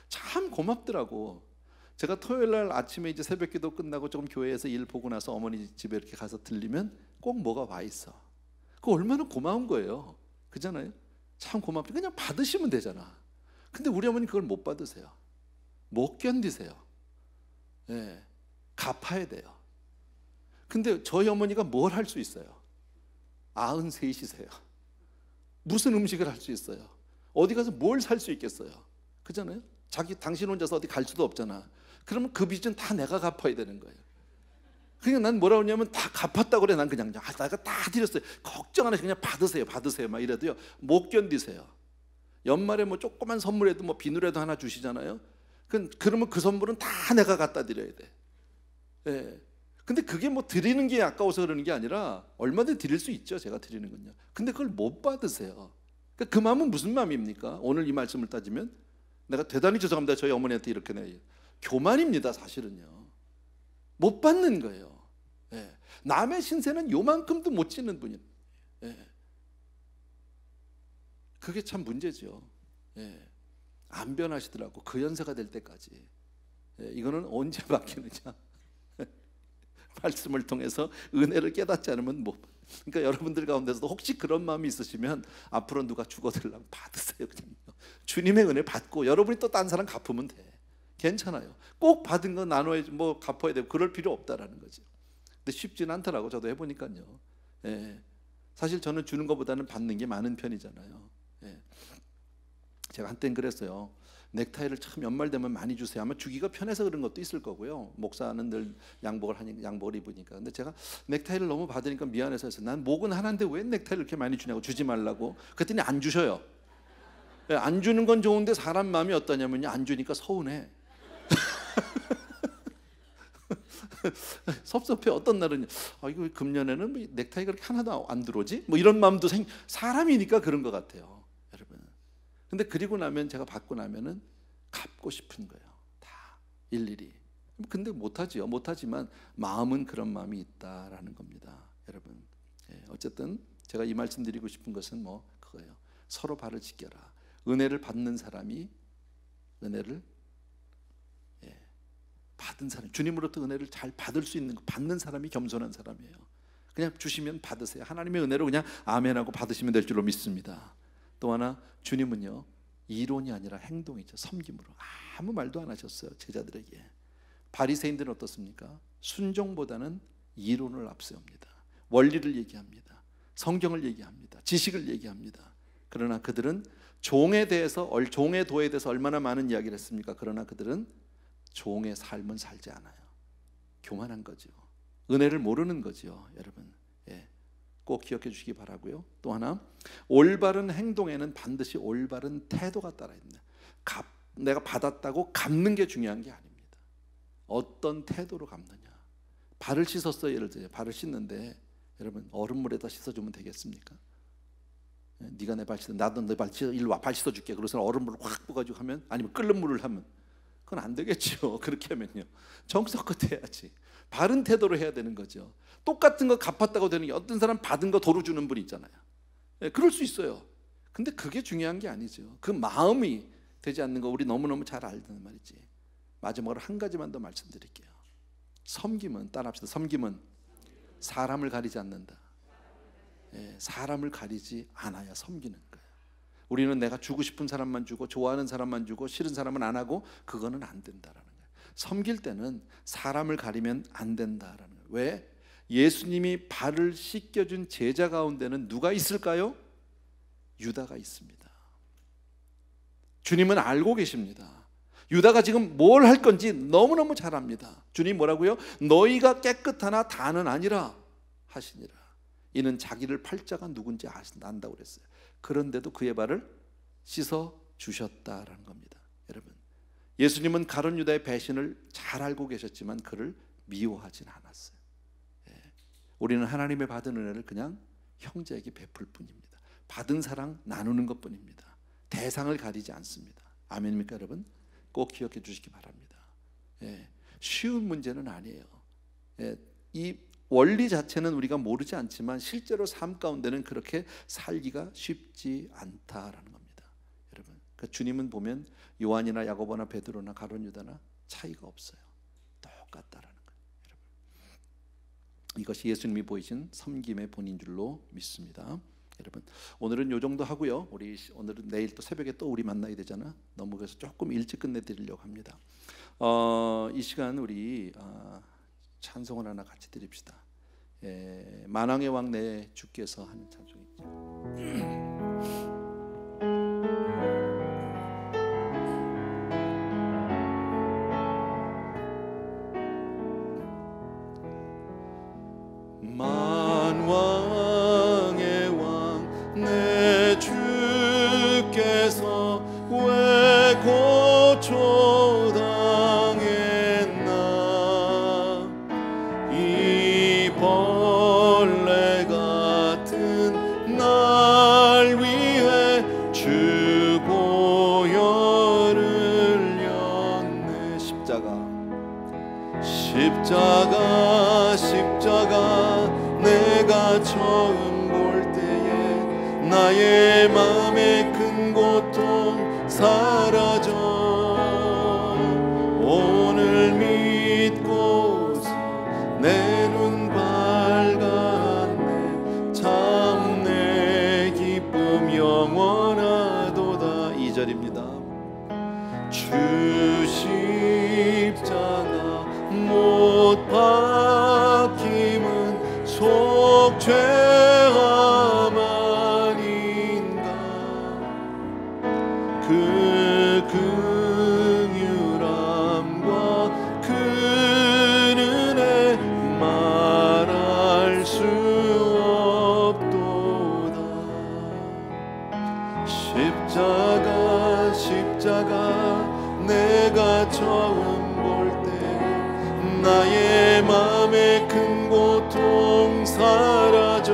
Speaker 1: 참 고맙더라고. 제가 토요일 날 아침에 이제 새벽기도 끝나고 조금 교회에서 일 보고 나서 어머니 집에 이렇게 가서 들리면 꼭 뭐가 와 있어. 그거 얼마나 고마운 거예요. 그잖아요. 참 고맙죠. 그냥 받으시면 되잖아. 근데 우리 어머니 그걸 못 받으세요. 못 견디세요. 예, 갚아야 돼요. 근데 저희 어머니가 뭘 할 수 있어요? 93이세요. 무슨 음식을 할 수 있어요? 어디 가서 뭘 살 수 있겠어요? 그잖아요. 당신 혼자서 어디 갈 수도 없잖아. 그러면 그 빚은 다 내가 갚아야 되는 거예요. 그러니까 난 뭐라 그러냐면 다 갚았다고 그래. 난 그냥 내가 다 드렸어요. 걱정 안 해서 그냥 받으세요 막 이래도요 못 견디세요. 연말에 뭐 조그만 선물에도 뭐 비누라도 하나 주시잖아요. 그러면 그 선물은 다 내가 갖다 드려야 돼. 예. 근데 그게 뭐 드리는 게 아까워서 그러는 게 아니라 얼마든지 드릴 수 있죠. 제가 드리는 건요. 근데 그걸 못 받으세요. 그러니까 그 마음은 무슨 마음입니까? 오늘 이 말씀을 따지면 내가 대단히 죄송합니다. 저희 어머니한테 이렇게 교만입니다. 사실은요. 못 받는 거예요. 예. 남의 신세는 요만큼도 못 지는 분이. 예. 그게 참 문제죠. 예. 안 변하시더라고. 그 연세가 될 때까지. 예. 이거는 언제 바뀌느냐? 말씀을 통해서 은혜를 깨닫지 않으면 못. 그러니까 여러분들 가운데서도 혹시 그런 마음이 있으시면 앞으로 누가 죽어들라고 받으세요. 그냥요. 주님의 은혜 받고 여러분이 또 딴 사람 갚으면 돼. 괜찮아요. 꼭 받은 거 나눠야지 뭐 갚아야 되고 그럴 필요 없다라는 거죠. 근데 쉽지는 않더라고. 저도 해보니까요. 예. 사실 저는 주는 것보다는 받는 게 많은 편이잖아요. 예. 제가 한땐 그랬어요. 넥타이를 참 연말 되면 많이 주세요. 아마 주기가 편해서 그런 것도 있을 거고요. 목사는 늘 양복을 입으니까. 근데 제가 넥타이를 너무 받으니까 미안해서 했어요. 난 목은 하나인데 왜 넥타이를 이렇게 많이 주냐고. 주지 말라고. 그랬더니 안 주셔요. 예, 안 주는 건 좋은데 사람 마음이 어떠냐면요, 안 주니까 서운해. 섭섭해. 어떤 날은 이거 금년에는 뭐 넥타이가 그렇게 하나도 안 들어오지? 뭐 이런 마음도 사람이니까 그런 것 같아요, 여러분. 근데 그리고 나면 제가 받고 나면은 갚고 싶은 거예요. 다 일일이. 근데 못하지요. 못하지만 마음은 그런 마음이 있다라는 겁니다, 여러분. 예, 어쨌든 제가 이 말씀 드리고 싶은 것은 뭐 그거예요. 서로 발을 지켜라. 은혜를 받는 사람이 은혜를 받은 사람, 주님으로부터 은혜를 잘 받을 수 있는 거, 받는 사람이 겸손한 사람이에요. 그냥 주시면 받으세요. 하나님의 은혜로 그냥 아멘하고 받으시면 될 줄로 믿습니다. 또 하나, 주님은요 이론이 아니라 행동이죠. 섬김으로. 아무 말도 안 하셨어요, 제자들에게. 바리새인들은 어떻습니까? 순종보다는 이론을 앞세웁니다. 원리를 얘기합니다. 성경을 얘기합니다. 지식을 얘기합니다. 그러나 그들은 종에 대해서, 종의 도에 대해서 얼마나 많은 이야기를 했습니까? 그러나 그들은 종의 삶은 살지 않아요. 교만한 거죠. 은혜를 모르는 거죠, 여러분. 예, 꼭 기억해 주시기 바라고요. 또 하나, 올바른 행동에는 반드시 올바른 태도가 따라 있는. 내가 받았다고 갚는 게 중요한 게 아닙니다. 어떤 태도로 갚느냐. 발을 씻었어요. 예를 들어요. 발을 씻는데 여러분 얼음물에다 씻어주면 되겠습니까? 네가 내 발 씻어, 나도 내 발 씻어, 일로 와, 발 씻어줄게. 그래서 얼음물을 확 부어가지고 하면, 아니면 끓는 물을 하면 그건 안 되겠죠. 그렇게 하면요 정성껏 해야지. 바른 태도로 해야 되는 거죠. 똑같은 거 갚았다고 되는 게, 어떤 사람 받은 거 도로 주는 분이 있잖아요. 네, 그럴 수 있어요. 근데 그게 중요한 게 아니죠. 그 마음이 되지 않는 거 우리 너무너무 잘 알다는 말이지. 마지막으로 한 가지만 더 말씀드릴게요. 섬김은, 따라합시다. 섬김은 사람을 가리지 않는다. 예, 사람을 가리지 않아야 섬기는 거예요. 우리는 내가 주고 싶은 사람만 주고 좋아하는 사람만 주고 싫은 사람은 안 하고, 그거는 안 된다라는 거예요. 섬길 때는 사람을 가리면 안 된다라는 거예요. 왜? 예수님이 발을 씻겨준 제자 가운데는 누가 있을까요? 유다가 있습니다. 주님은 알고 계십니다. 유다가 지금 뭘 할 건지 너무너무 잘 압니다. 주님 뭐라고요? 너희가 깨끗하나 다는 아니라 하시니라. 이는 자기를 팔자가 누군지 안다고 그랬어요. 그런데도 그의 발을 씻어 주셨다라는 겁니다. 여러분, 예수님은 가룟 유다의 배신을 잘 알고 계셨지만 그를 미워하진 않았어요. 예. 우리는 하나님의 받은 은혜를 그냥 형제에게 베풀 뿐입니다. 받은 사랑 나누는 것뿐입니다. 대상을 가리지 않습니다. 아멘입니까, 여러분? 꼭 기억해 주시기 바랍니다. 예. 쉬운 문제는 아니에요. 예. 이 원리 자체는 우리가 모르지 않지만 실제로 삶 가운데는 그렇게 살기가 쉽지 않다라는 겁니다, 여러분. 그러니까 주님은 보면 요한이나 야고보나 베드로나 가룟 유다나 차이가 없어요. 똑같다라는 거예요, 여러분. 이것이 예수님이 보이신 섬김의 본인 줄로 믿습니다. 여러분, 오늘은 요 정도 하고요. 우리 오늘은 내일 또 새벽에 또 우리 만나야 되잖아. 너무 그래서 조금 일찍 끝내드리려고 합니다. 이 시간 우리 찬송을 하나 같이 드립시다. 만왕의 왕 내 주께서 하는 찬송이죠. 만왕의 왕 내 주께서 왜 고초당했나. 이 벌레 같은 날 위해 주 보혈을 흘렸네. 십자가 내가 처음 볼 때에 나의 맘의 큰 고통 사라져. 오늘 믿고서 내 눈 밝았네. 참 내 기쁨 영원하도다. 2절입니다. 주 십자가 못 박힘은 속죄함 아닌가. 그 긍휼함과 그 은혜 말할 수 없도다. 십자가 내가 처음 볼 때 나의 맘의 큰 고통 사라져.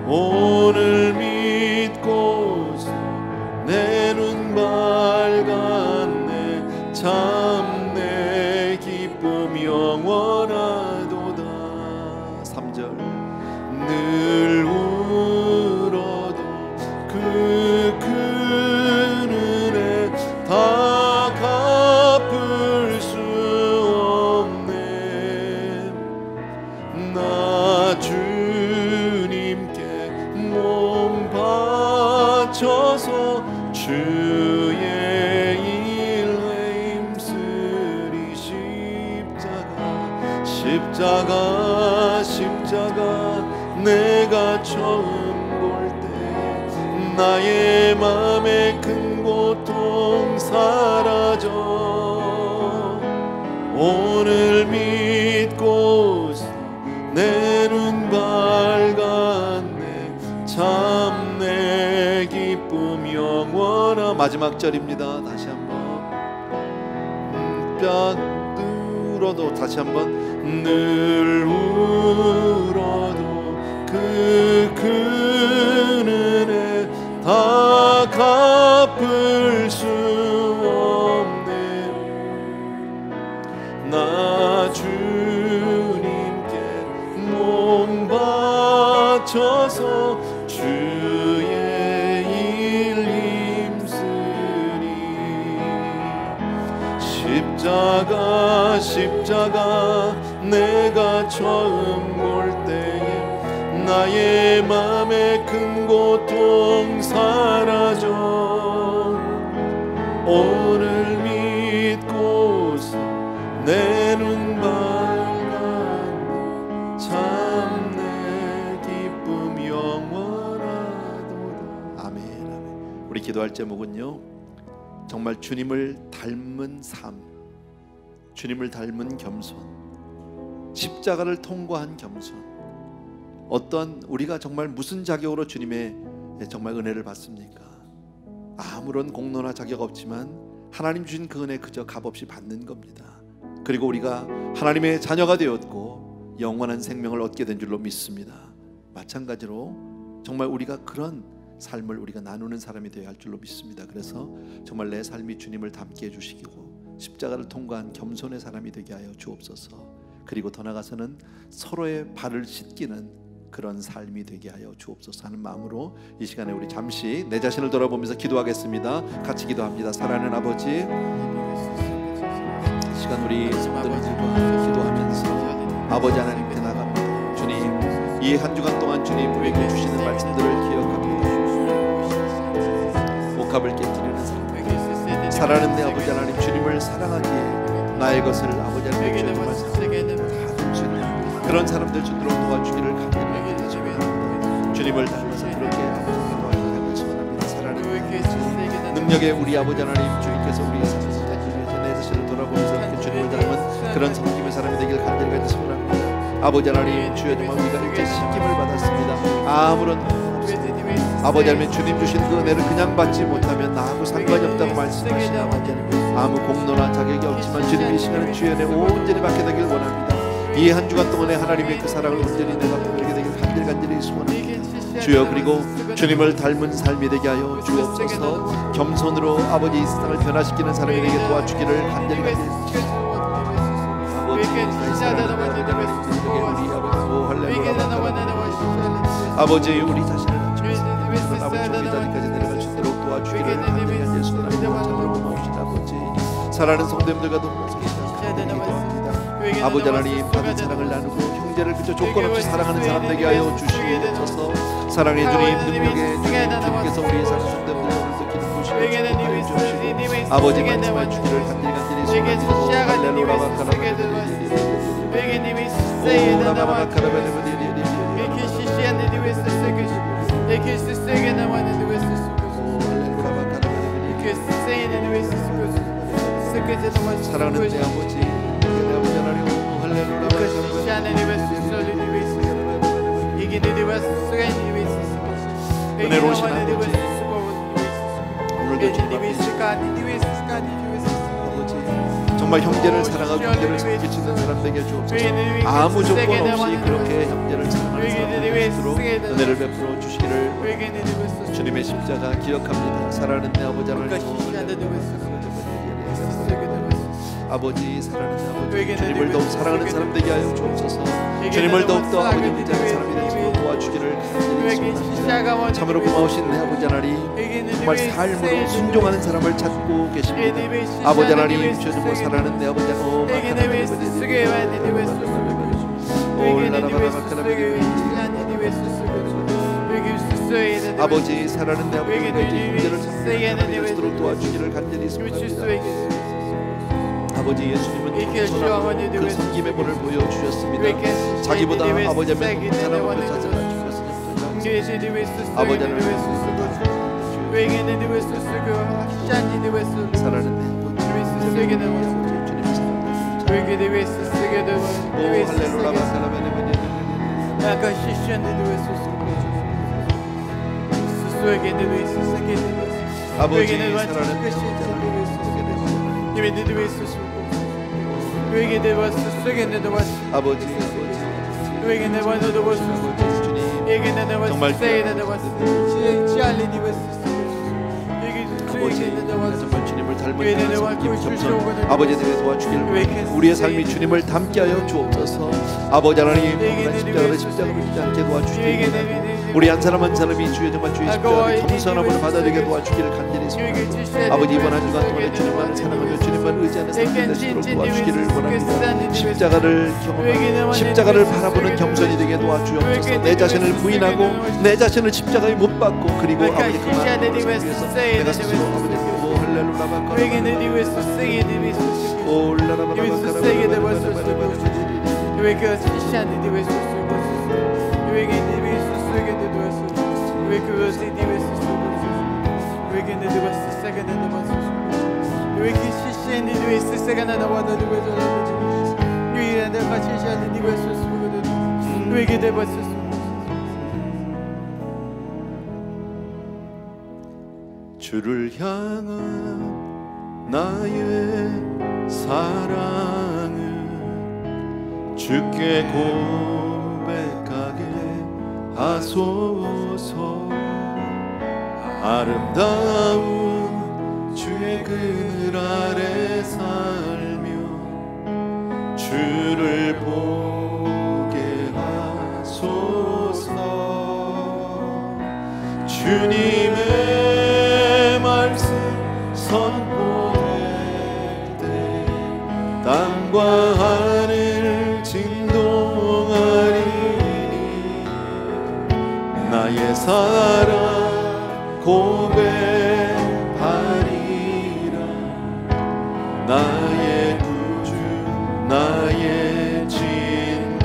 Speaker 1: 오늘 믿고서 내 눈 밝았네. 참 내 기쁨 영원하도다. 3절. 늘 울어도 그 큰 은혜 다 갚을 수 없네. 나 주님께 몸 바쳐서 주의 일에 힘쓰리. 십자가 내가 처음 볼 때 나의 맘의 큰 고통 사라져. 오늘 믿고서 내 눈 밝았네. 참 내 기쁨 영원하. 마지막 절입니다. 다시 한번. 뼈 울어도 다시 한번. 늘 울어도 그 큰 은혜 다 갚을 수 없네. 나 주님께 몸 바쳐서 주의 일 힘쓰리. 십자가 내가 처음 볼 때에 나의 맘의 큰 고통 사라져. 오늘 믿고서 내 눈 밝았네. 참 내 기쁨 영원하도다. 아멘, 아멘. 우리 기도할 제목은요, 정말 주님을 닮은 삶, 주님을 닮은 겸손, 십자가를 통과한 겸손. 어떤 우리가 정말 무슨 자격으로 주님의 정말 은혜를 받습니까? 아무런 공로나 자격 없지만 하나님 주신 그 은혜 그저 값없이 받는 겁니다. 그리고 우리가 하나님의 자녀가 되었고 영원한 생명을 얻게 된 줄로 믿습니다. 마찬가지로 정말 우리가 그런 삶을 우리가 나누는 사람이 되어야 할 줄로 믿습니다. 그래서 정말 내 삶이 주님을 닮게 해주시고 십자가를 통과한 겸손의 사람이 되게 하여 주옵소서. 그리고 더 나아가서는 서로의 발을 씻기는 그런 삶이 되게 하여 주옵소서 하는 마음으로 이 시간에 우리 잠시 내 자신을 돌아보면서 기도하겠습니다. 같이 기도합니다. 사랑하는 아버지, 이 시간 우리 성도들과 기도하면서 아버지 하나님께 나갑니다. 주님, 이 한 주간 동안 주님 우리에게 주시는 말씀들을 기억합니다. 옥합을 깨뜨리는 사람, 사랑하는 내 아버지 하나님, 주님을 사랑하기에 나의 것을 아버지 하나님께 주는 말씀 다 주시는, 그런 사람들 주도록 도와주기를 간절히 기도합니다. 주님을 닮아서 그렇게 아버지께 도와주기를 소원합니다. 사랑하는 능력의 우리 아버지 하나님, 주님께서 우리의 삶을 살기 내 자신을 돌아보면서 이렇게 주님을 닮은 그런 성김의 사람이 되길 간절히 소원합니다. 아버지 하나님, 주여 정말 우리가 이렇게 시킴을 받았습니다. 아무런 아버지 하나님, 주님 주신 그 은혜를 그냥 받지 못하면 나하고 상관이 없다고 말씀하신 아버지 하나님, 아무 공로나 자격이 없지만 주님이 이 시간은 주의 은혜 온전히 받게 되길 원합니다. 이 한 주간 동안에 하나님의 그 사랑을 온전히 내가 누리게 되길 간절히 소원합니다. 주여, 그리고 주님을 닮은 삶이 되게 하여 주옵소서. 겸손으로 아버지 이 세상을 변화시키는 사람이 되게 도와주기를 간절히 아버지, 우리 자신을 낮추면서 아버지 종의 자리까지 내려갈 수 있도록 도와주기를 간절히 소원합니다. 참으로 고마우신 아버지, 사랑하는 성도님들과 동행하시는 기도합니다. 아버지 하나님, 받은 사랑을 나누고 형제를 그저 조건 없이 사랑하는 사람 되게 하여 주시옵소서. 사랑의 주님, 능력의 주님, 주님께서 우리의 사랑 성도님들 오늘도 기름 부으시고 주시고 아버지 말씀해 주기를 간절히 소원합니다. 할렐루야 사랑하는 내 아버지, 내 아버지 하나님, 은혜로우신 아버지, 오늘도 주님 정말 형제를 사랑하고 형제를 섬기시는 사람 되게 주옵소서. 아무 조건 없이 그렇게 형제를 사랑하는 사람 되도록 은혜를 베풀어 주시기를 주님의 십자가 기억합니다. 사랑하는 내 아버지 하나님, 아버지, 사랑하는 아버지, 주님을 더욱 사랑하는 사람 되게 하여 주옵소서. 주님을 더욱더 아버지 의지하는 사람이 되도록 도와주기를 간절히 소원합니다. 참으로 고마우신 내 아버지 하나님, 정말 삶으로 순종하는 사람을 찾고 계십니다. 아버지 하나님, 주여 사랑하는 내 아버지 아버지, 사랑하는 내 아버지, 형제를 섬기도록 도와주기를 간절히 소원합니다. 아버지, 예수님은 겸손하고 그 섬김의 본을 보여주셨습니다. 자기보다 아버지 앞에 사랑하고 자세가 주셨습니다. 아버지 하나님, 사랑하는 아버지, 정말 정말 주님을 닮은 섬김 겸손 아버지 되게 도와주기를 우리의 삶이 주님을 닮게 하여 주옵소서. 아버지 하나님, 십자가를 십자가를 않게 도와주시기 우리 한 사람 한 사람이 주의 정말 주의 십자가를 겸손함으로 받아들이게 도와주기를 간절히 소원합니다. 아버지, 이번 한 주간 동안에 주님만 사랑하며 주님만 의지하는 사람들 되시도록 도와주기를 원합니다. 십자가를 경험하고 십자가를 바라보는 겸손이 되게 도와주옵소서. 내 자신을 부인하고 내 자신을 십자가에 못 박고, 그리고 아버지 그 마음을 위해서 내가 스스로 아버지 주를 향한 나의 사랑은 주께 고백하게 하소서. 아름다운 주의 그늘 아래 살며 주를 보게 하소서. 주님의 말씀 선포될 때 땅과 하늘 진동하리니 나의 사랑 고백하리라. 나의 구주 나의 친구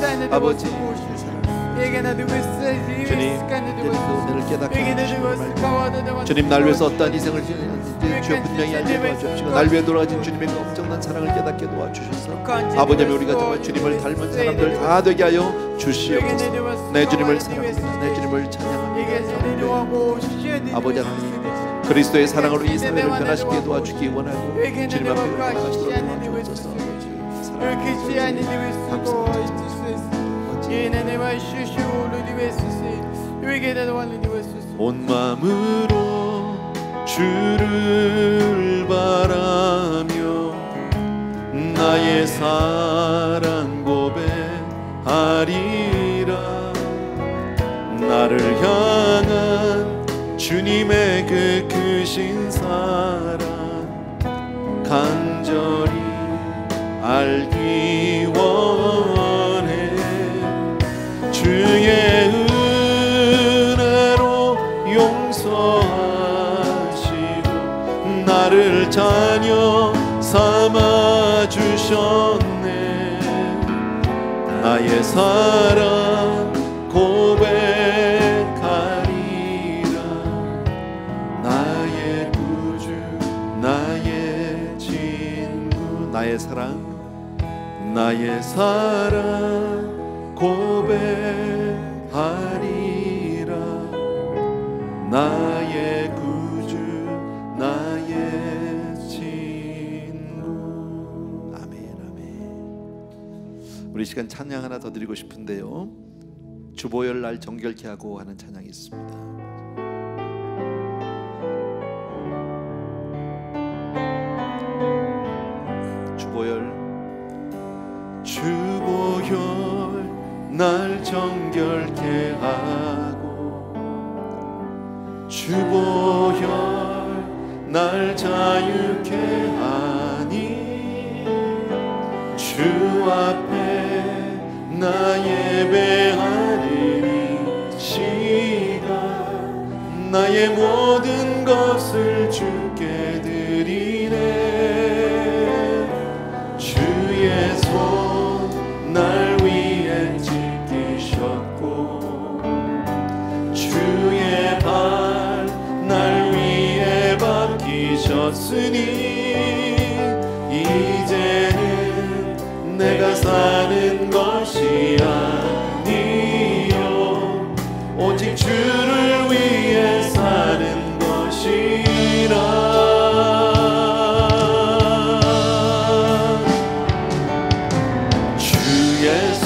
Speaker 1: 사랑을 아버지 주님 이제는 그 은혜를 깨닫게 해주시고 주님 날 위해서 어떠한 희생을 주여 분명히 알게 도와주시고 날 위해 돌아가신 주님의 그 엄청난 사랑을 깨닫게 도와주셔서 아버님 우리가 정말 주님을 닮은 사람들 다 되게 하여 주시옵소서. 내 주님을 사랑합니다. 내 주님을 찬양합니다. 아버지 하나님 그리스도의 사랑으로 이 사회를 변화시키게 도와주기 원하고 주님 앞에 나아가시도록 도와주옵소서. 온 마음으로 주를 바라며 나의 사랑 고백하리라. 나를 향한 주님의 그 크신 사랑 날 자녀 삼아 주셨네. 나의 사랑 고백하리라. 나의 구주 나의 친구. 나의 사랑 고백하리라. 나의 구주 나의 친구. 아멘 아멘. 우리 시간 찬양 하나 더 드리고 싶은데요, 주보혈 날 정결케 하고 하는 찬양이 있습니다. 주보혈 날 정결케 하고, 주보혈 날 자유케 하니, 주 앞에 나 예배하리니 시간 나의 모든 것을 주께 드리네. 주의 손 날 위에 지키셨고, 주의 발 날 위에 박히셨으니, 이제는 내가 사는 것이 아니요 오직 주를 위해 사는 것이라.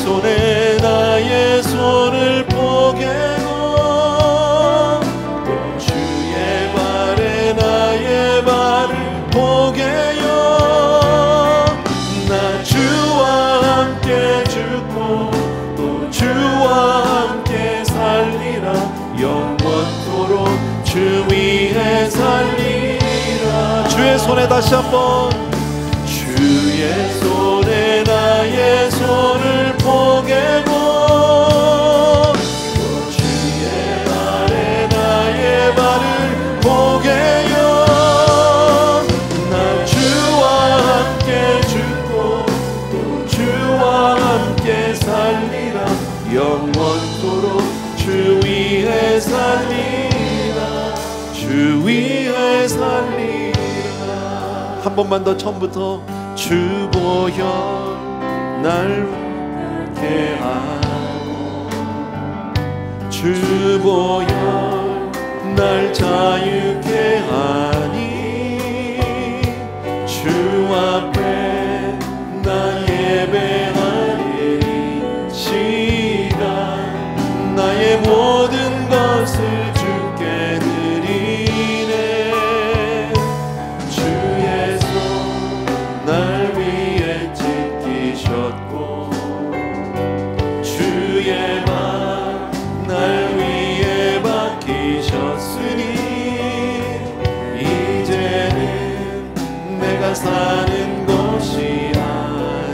Speaker 1: 손에 나의 손을 포개고, 또 주의 발에 나의 발을 포개요. 나 주와 함께 죽고 또 주와 함께 살리라. 영원토록 주 위에 살리라. 주의 손에 다시 한번, 주의 손에 나의 손을 포개고, 또 주의 발에 나의 발을 포개요. 나 주와 함께 죽고 또 주와 함께 살리라. 영원토록 주 위에 살리라. 주 위에 살리라. 한 번만 더 처음부터. 주보혈 날 깨게 하고, 주보혈 날 자유케 하니, 주 앞에 나 예배하리니 시간 나의 모든 것을 주께 드리네. 주의 손 날 위에 지키셨고, 주의 발 날 위에 박히셨으니, 이제는 내가 사는 것이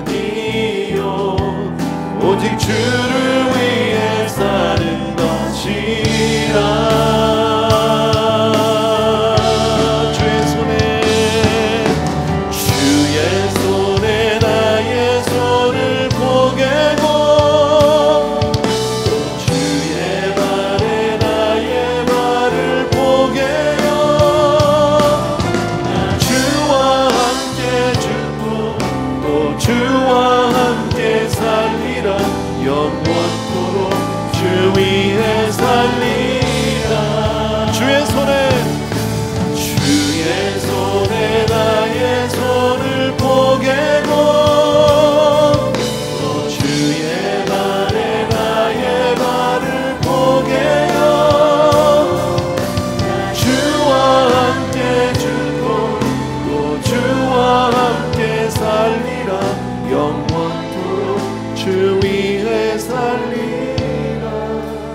Speaker 1: 아니요 오직 주를 위해 사는 것이라.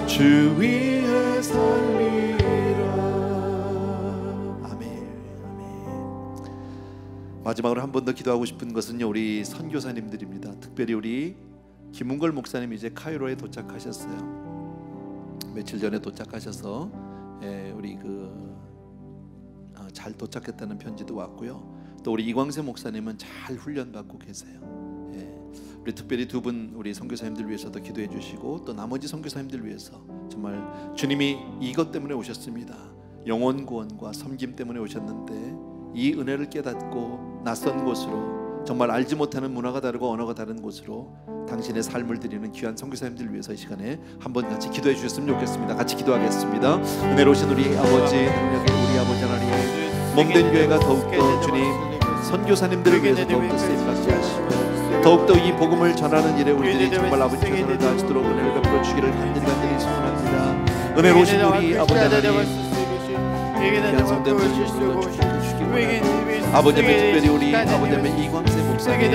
Speaker 1: 주 위에 살리라. 아멘. 마지막으로 한 번 더 기도하고 싶은 것은요, 우리 선교사님들입니다. 특별히 우리 김은걸 목사님이 이제 카이로에 도착하셨어요. 며칠 전에 도착하셔서 우리 잘 도착했다는 편지도 왔고요. 또 우리 이광세 목사님은 잘 훈련받고 계세요. 예. 우리 특별히 두 분 우리 선교사님들 위해서도 기도해 주시고 또 나머지 선교사님들 위해서 정말 주님이 이것 때문에 오셨습니다. 영혼 구원과 섬김 때문에 오셨는데 이 은혜를 깨닫고 낯선 곳으로 정말 알지 못하는 문화가 다르고 언어가 다른 곳으로 당신의 삶을 드리는 귀한 선교사님들 위해서 이 시간에 한번 같이 기도해 주셨으면 좋겠습니다. 같이 기도하겠습니다. 은혜로우신 우리 아버지, 능력의 우리 아버지 하나님, 몸된 교회가 더욱더 주님 선교사님들을 위해서 더욱더 쓰임받게 하시고 더욱더 이 복음을 전하는 일에 우리들이 정말 아버지 최선을 다하시도록 은혜를 베풀어 주기를 간절히 소원합니다. 은혜로우신 우리 아버지 하나님, 귀한 성도님들 위해서 축복해 주시기 아버지의 특별히 우리 아버지의 이광세 목사님,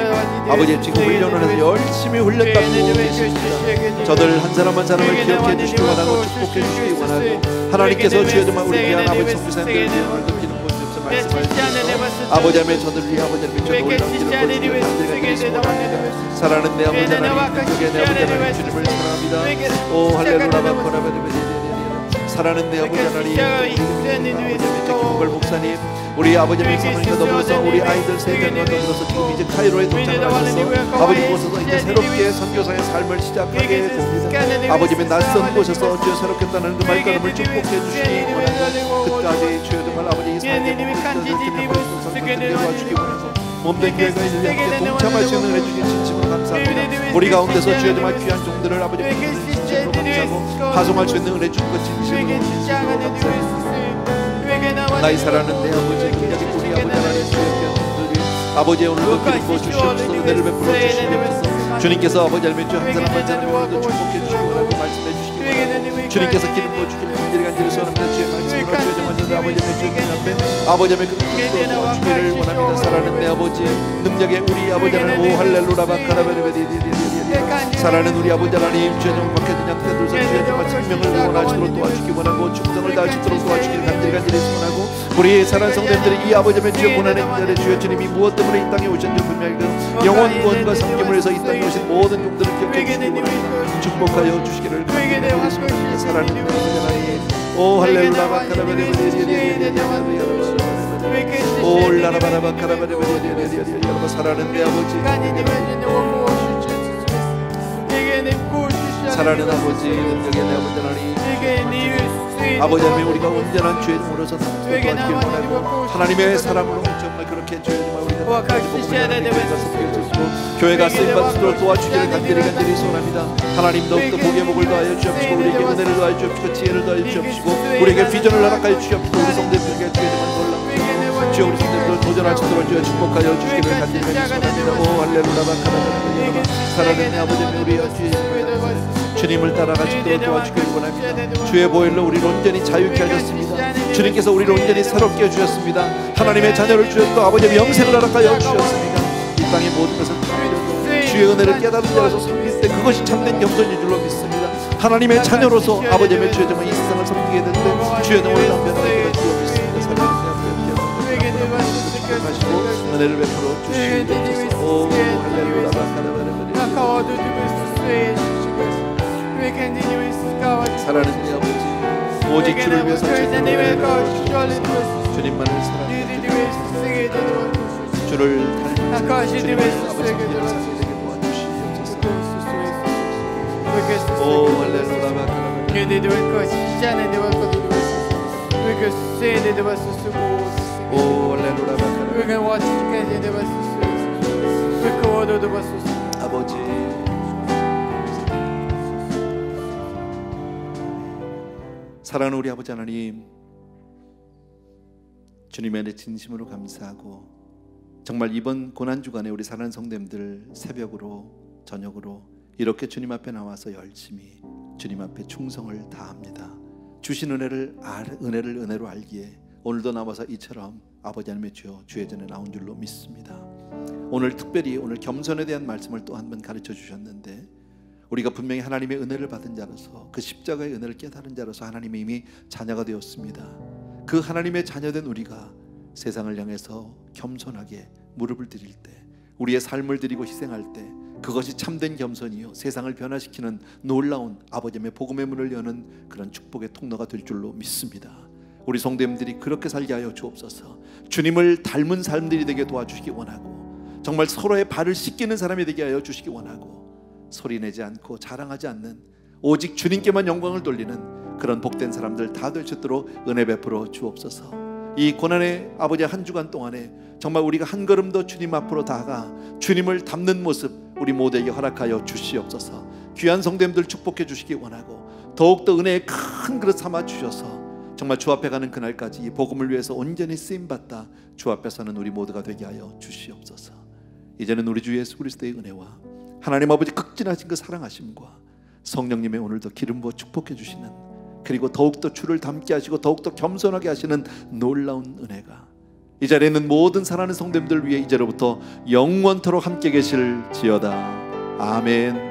Speaker 1: 아버지의 지금 훈련을 해서 열심히 훈련받고 계십니다. 저들 한 사람 한 사람을 기억해 주시기 원하고 축복해 주시기 원하고 하나님께서 주여 정말 우리 귀한 아버지 선교사님들을 위해 오늘 느끼는 곳에서 말씀하시고 아버지 하나님 저들 위해 아버지 하나님 저 놀라운 일을 보여주시기 원합니다. 사랑하는 내 아버지 하나님, 그게 내 아버지 하나님 주님을 사랑합니다. 오 할렐루야 바코라베르베 사랑하는 내 아버지 하나님, 김걸 목사님, 우리 아버지의 사모님과 더불어서 우리 아이들 세 명과 더불어서 지금 이제 카이로에 도착을 하셔서 아버지 곳에서 이제 새롭게 선교사의 삶을 시작하게 됩니다. 아버지의 낯선 곳에서 주여 새롭게 떠나는 그 발걸음을 축복해 주시기 원하고 끝까지 주여 정말 아버지 이 삶의 목표를 도와주기 원하고 몸된 교회가 이를 함께 동참할 수 있는 은혜 주신 진심으로 감사합니다. 우리 가운데서 주여 정말 귀한 종들을 아버지 진심으로 감사하고 파송할 수 있는 은혜 주신 것 진심으로 감사합니다. 나의 사랑하는 내 아버지, 우리 아버지 하나님 주여 아버지의 오늘도 기름부어 주시옵소서. 은혜를 베풀어 주시옵소서. 주님께서 아버지 알면 주 한 사람 한 사람의 오늘도 축복해 주시고 원하고 말씀해 주시기 원합니다. 주님께서 기름부어 주시는 간절히 소원합니다. 주의 말씀으로 주여 정말 아버지 앞에 주님 앞에 아버지 앞에 그리스도 도와주기를 원합니다. 사랑하는 내 아버지, 능력의 우리 아버지 하나님, 오 할렐루야 바카라베르베디디디디디 사랑하는 우리 아버지 하나님, 주여 정말 박해진 양떼들서 주여 정말 생명을 구원하시도록 도와주기 원하고 충성을 다하시도록 도와주기를 간절히 소원하고 우리 사랑하는 성도님들이 이 아버지 앞에 주여 고난의 자리에 주여 주님이 무엇 때문에 이 땅에 오셨는지 분명히 그 영원 구원과 섬김을 위해서 이 땅에 오신 모든 종들을 기억해 주시기 원합니다. 축복하여 주시기를 간절히 소원합니다. 사랑하는 아버지 하나님, 오 할렐루야 바카라베르베디디디디 오 라라바라바 카라베르베디디디디 여러분 사랑하는 내 아버지, 사랑하는 아버지, 능력의 내 아버지 하나님, 아버지 하나님 우리가 온전한 죄인으로서 도와주길 원하고 하나님의 사랑으로 정말 그렇게 죄인을 우리가 교회가 쓰임받도록 도와주기를 간절히 소원합니다. 하나님 더욱더 복의 복을 더하여 주옵시고 우리에게 은혜를 더하여 주옵시고 지혜를 더하여 주옵시고 우리에게 비전을 허락하여 주옵시고 우리 성도들에게 주님을 놀라우시고 주여 우리 성도들을 도전할 수 있도록 주여 축복하여 주시기를 간절히 소원합니다. 오 할렐루야 바카라바라 사랑하는 내 아버지 우리 주님을 따라가시도록 도와주기를 원합니다. 주의 보혈로 우리를 온전히 자유케 하셨습니다. 주님께서 우리를 온전히 새롭게 해주셨습니다. 하나님의 자녀를 주셨고 아버지의 영생을 허락하여 주셨습니다. 이 땅의 모든 것을 다 주의 은혜를 깨달은 자로서 섬길 때 그것이 참된 겸손인 줄로 믿습니다. 하나님의 자녀로서 아버지의 주여 정말 이 세상을 섬기게 될 때 주여 정말 남편에게 주어 믿습니다. 사랑하는 하시고 은혜를 베풀어 주시옵소서. 오 할렐루야 사랑하는 내 아버지, 오직 주를 위해서 주님만을 사랑합니다. 주를 닮은 주님의 아버지를 살게 도와주시옵소서. 오 할렐루야 오 할렐루야 아버지, 사랑하는 우리 아버지 하나님, 주님의 은혜 진심으로 감사하고 정말 이번 고난주간에 우리 사랑하는 성도님들 새벽으로 저녁으로 이렇게 주님 앞에 나와서 열심히 주님 앞에 충성을 다합니다. 주신 은혜로 알기에 오늘도 나와서 이처럼 아버지 하나님의 주의 전에 나온 줄로 믿습니다. 오늘 특별히 오늘 겸손에 대한 말씀을 또 한 번 가르쳐 주셨는데 우리가 분명히 하나님의 은혜를 받은 자로서 그 십자가의 은혜를 깨달은 자로서 하나님이 이미 자녀가 되었습니다. 그 하나님의 자녀된 우리가 세상을 향해서 겸손하게 무릎을 드릴 때, 우리의 삶을 드리고 희생할 때 그것이 참된 겸손이요 세상을 변화시키는 놀라운 아버지의 복음의 문을 여는 그런 축복의 통로가 될 줄로 믿습니다. 우리 성도님들이 그렇게 살게 하여 주옵소서. 주님을 닮은 삶들이 되게 도와주시기 원하고, 정말 서로의 발을 씻기는 사람이 되게 하여 주시기 원하고, 소리내지 않고 자랑하지 않는, 오직 주님께만 영광을 돌리는 그런 복된 사람들 다 될 수 있도록 은혜 베풀어 주옵소서. 이 고난의 아버지 한 주간 동안에 정말 우리가 한 걸음 더 주님 앞으로 다가가 주님을 닮는 모습 우리 모두에게 허락하여 주시옵소서. 귀한 성도님들 축복해 주시기 원하고, 더욱더 은혜의 큰 그릇 삼아 주셔서 정말 주 앞에 가는 그날까지 이 복음을 위해서 온전히 쓰임받다 주 앞에 서는 우리 모두가 되게 하여 주시옵소서. 이제는 우리 주 예수 그리스도의 은혜와 하나님 아버지 극진하신 그 사랑하심과 성령님의 오늘도 기름 부어 축복해 주시는, 그리고 더욱더 주를 닮게 하시고 더욱더 겸손하게 하시는 놀라운 은혜가 이 자리에 있는 모든 사랑하는 성도님들 위해 이제로부터 영원토록 함께 계실지어다. 아멘.